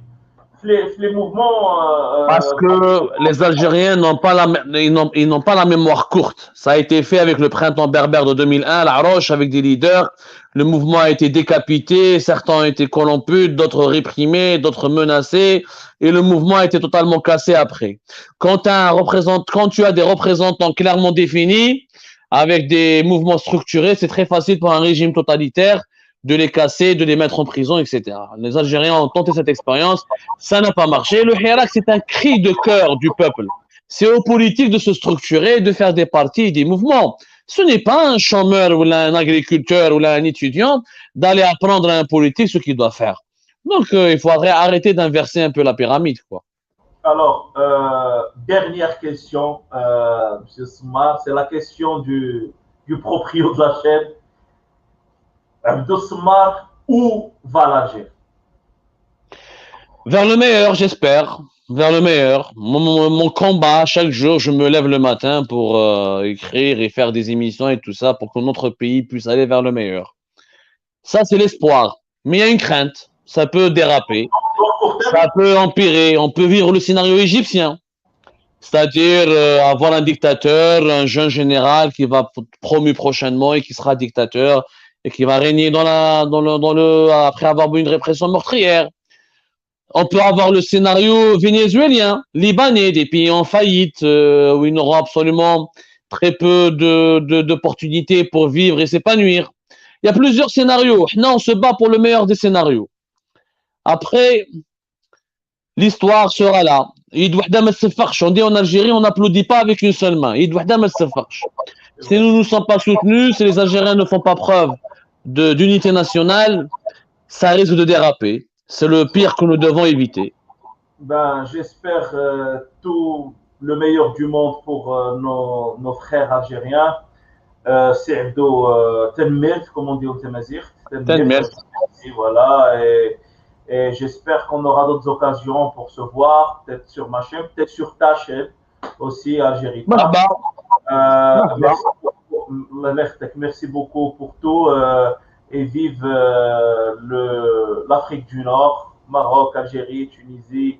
Speaker 1: les mouvements.
Speaker 2: Parce que les Algériens ils n'ont pas la mémoire courte. Ça a été fait avec le printemps berbère de 2001, la Roche, avec des leaders. Le mouvement a été décapité, certains ont été corrompus, d'autres réprimés, d'autres menacés, et le mouvement a été totalement cassé après. Quand tu as des représentants clairement définis, avec des mouvements structurés, c'est très facile pour un régime totalitaire de les casser, de les mettre en prison, etc. Les Algériens ont tenté cette expérience, ça n'a pas marché. Le Hirak, c'est un cri de cœur du peuple. C'est aux politiques de se structurer, de faire des partis et des mouvements. Ce n'est pas un chômeur ou un agriculteur ou un étudiant d'aller apprendre à un politique ce qu'il doit faire. Donc, il faudrait arrêter d'inverser un peu la pyramide, quoi.
Speaker 1: Alors, dernière question, M. Smar, c'est la question du proprio de la chaîne. Abdou Smar, où va l'Algérie?
Speaker 2: Vers le meilleur, j'espère. Vers le meilleur. Mon combat, chaque jour, je me lève le matin pour écrire et faire des émissions et tout ça pour que notre pays puisse aller vers le meilleur. Ça, c'est l'espoir. Mais il y a une crainte. Ça peut déraper. Ça peut empirer. On peut vivre le scénario égyptien. C'est-à-dire avoir un dictateur, un jeune général qui va promu prochainement et qui sera dictateur et qui va régner après avoir eu une répression meurtrière. On peut avoir le scénario vénézuélien, libanais, des pays en faillite, où ils n'auront absolument très peu d'opportunités pour vivre et s'épanouir. Il y a plusieurs scénarios. Là, on se bat pour le meilleur des scénarios. Après, l'histoire sera là. On dit en Algérie, on n'applaudit pas avec une seule main. Si nous ne sommes pas soutenus, si les Algériens ne font pas preuve d'unité nationale, ça risque de déraper. C'est le pire que nous devons éviter.
Speaker 1: Ben, j'espère tout le meilleur du monde pour nos frères algériens. C'est Abdou Tenmert, comme on dit au Temazir.
Speaker 2: Tenmert.
Speaker 1: Voilà. Et j'espère qu'on aura d'autres occasions pour se voir, peut-être sur ma chaîne, peut-être sur ta chaîne aussi, Algérie. Merci beaucoup pour tout et vive l'Afrique du Nord, Maroc, Algérie, Tunisie,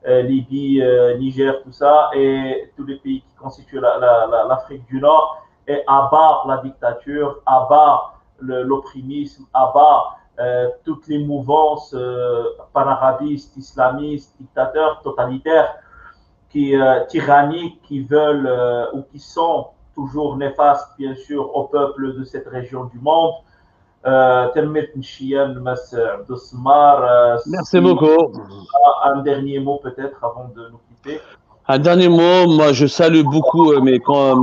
Speaker 1: Libye, Niger, tout ça, et tous les pays qui constituent l'Afrique du Nord, et abat la dictature, abat l'opprimisme, abat toutes les mouvances panarabistes, islamistes, dictateurs, totalitaires, tyranniques, qui veulent ou qui sont toujours néfastes, bien sûr, au peuple de cette région du monde.
Speaker 2: Merci beaucoup.
Speaker 1: Un dernier mot peut-être avant de nous quitter.
Speaker 2: Un dernier mot, moi je salue beaucoup mes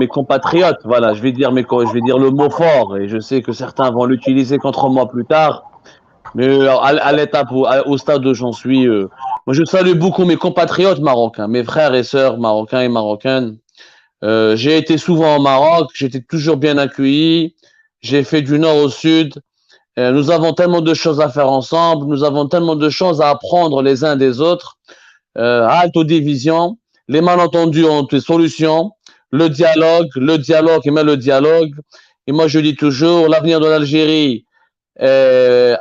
Speaker 2: compatriotes. Voilà, je vais dire le mot fort et je sais que certains vont l'utiliser contre moi plus tard. Mais à l'étape, au stade où j'en suis, moi je salue beaucoup mes compatriotes marocains, mes frères et sœurs marocains et marocaines. J'ai été souvent au Maroc, j'étais toujours bien accueilli. J'ai fait du nord au sud. Nous avons tellement de choses à faire ensemble, nous avons tellement de choses à apprendre les uns des autres. Halte aux divisions, les malentendus ont des solutions, le dialogue et même le dialogue. Et moi je dis toujours, l'avenir de l'Algérie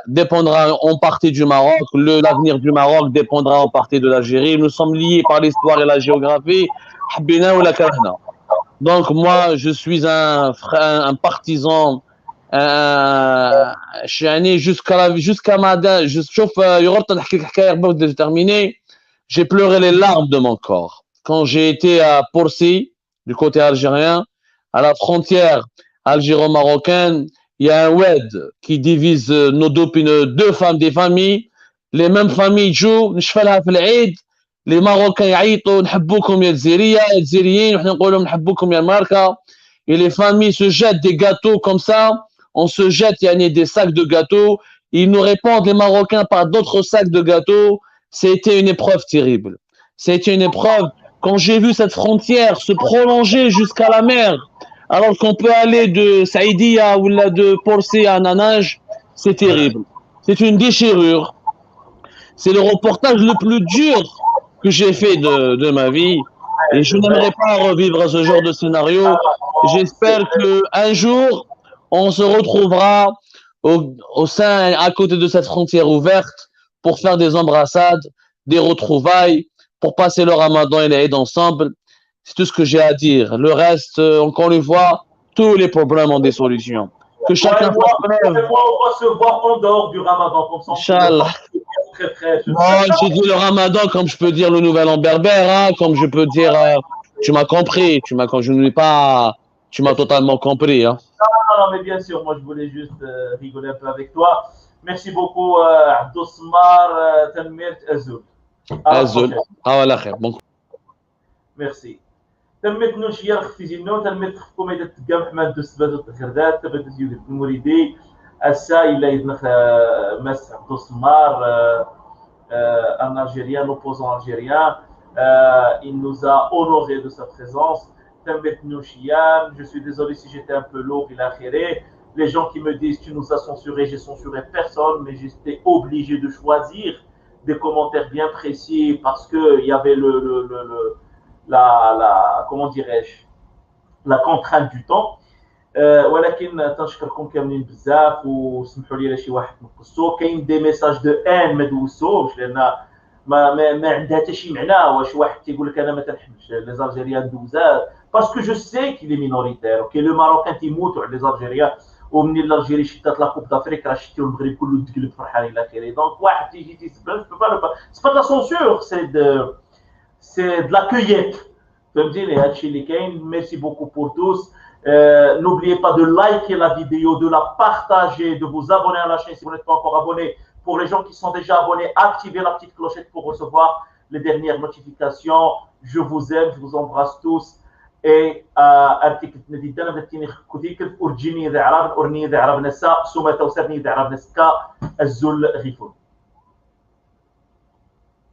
Speaker 2: dépendra en partie du Maroc, l'avenir du Maroc dépendra en partie de l'Algérie. Nous sommes liés par l'histoire et la géographie. Donc moi je suis un partisan j'ai pleuré les larmes de mon corps quand j'ai été à Porcy du côté algérien, à la frontière algéro-marocaine. Il y a un WED qui divise nos deux femmes des familles, les mêmes familles jouent نشفلها في العيد. Les Marocains يعيطوا نحبوكم يا الجزائرية يا الجزائريين وحنا نقول لهم نحبوكم يا الماركة. Et les familles se jettent des gâteaux comme ça. On se jette des sacs de gâteaux. Ils nous répondent, les Marocains, par d'autres sacs de gâteaux. C'était une épreuve terrible. C'était une épreuve. Quand j'ai vu cette frontière se prolonger jusqu'à la mer, alors qu'on peut aller de Saïdia ou de Porcy à Nanage, c'est terrible. C'est une déchirure. C'est le reportage le plus dur que j'ai fait de ma vie. Et je n'aimerais pas revivre ce genre de scénario. J'espère qu'un jour, on se retrouvera au sein, à côté de cette frontière ouverte pour faire des embrassades des retrouvailles, pour passer le Ramadan et l'Aïd ensemble. C'est tout ce que j'ai à dire. Le reste, encore une fois, tous les problèmes ont des solutions. Que chacun fasse preuve.
Speaker 1: On va se voir en dehors du Ramadan, comme ça.
Speaker 2: Inch'Allah. Moi, j'ai dit le Ramadan comme je peux dire le Nouvel An berbère, hein, comme je peux dire. Tu m'as compris. Je n'ai pas. Tu m'as totalement compris. Hein.
Speaker 1: Non, mais bien sûr, moi je voulais juste rigoler un peu avec toi. Merci beaucoup, Abdosmar Tanmirt Azul.
Speaker 2: Azul. Bon.
Speaker 1: Merci. تمت نوشيا اختزينو تمت كوميديا تقام حماد دوسبات الغردات تبدت يوجد المريدي السا إلا يدنخ مس عبدو سمار un Algérien, l'opposant algérien. Il nous a honoré de sa présence. Je suis désolé si j'étais un peu lourd, il a khéré. Les gens qui me disent tu nous as censuré, j'ai censuré personne, mais j'étais obligé de choisir des commentaires bien précis parce qu'il y avait comment dirais-je, la contrainte du temps. ولكن تنشكركم كاملين بزاف وسمحوا لي شي واحد نقصو كاين دي ميساج دو ان ما دوزوهمش لان ما عندها حتى شي معنى واش واحد تيقول لك انا ما تنحملش لي زالجيريان دوزات باسكو جو سي كي لي مينوريتير اوكي لو ماروكان تيموتوا على لي زالجيريان ومنين الجيري شتات لا كوب دافريك راه شتيو المغرب كله تقلب فرحان الى اخره دونك واحد تيجي تيسبل سي با لا سونسور سي de la cueillette فهمتيني هادشي اللي كاين ميرسي بوكو بور توس. N'oubliez pas de liker la vidéo, de la partager, de vous abonner à la chaîne si vous n'êtes pas encore abonné. Pour les gens qui sont déjà abonnés, activez la petite clochette pour recevoir les dernières notifications. Je vous aime, je vous embrasse tous. Et article جدا بديتيني كوتيكل ورجيني ذا عرب ورني ذا عرب نسا سوما توسرني ذا عرب نسكا الزول غيفون.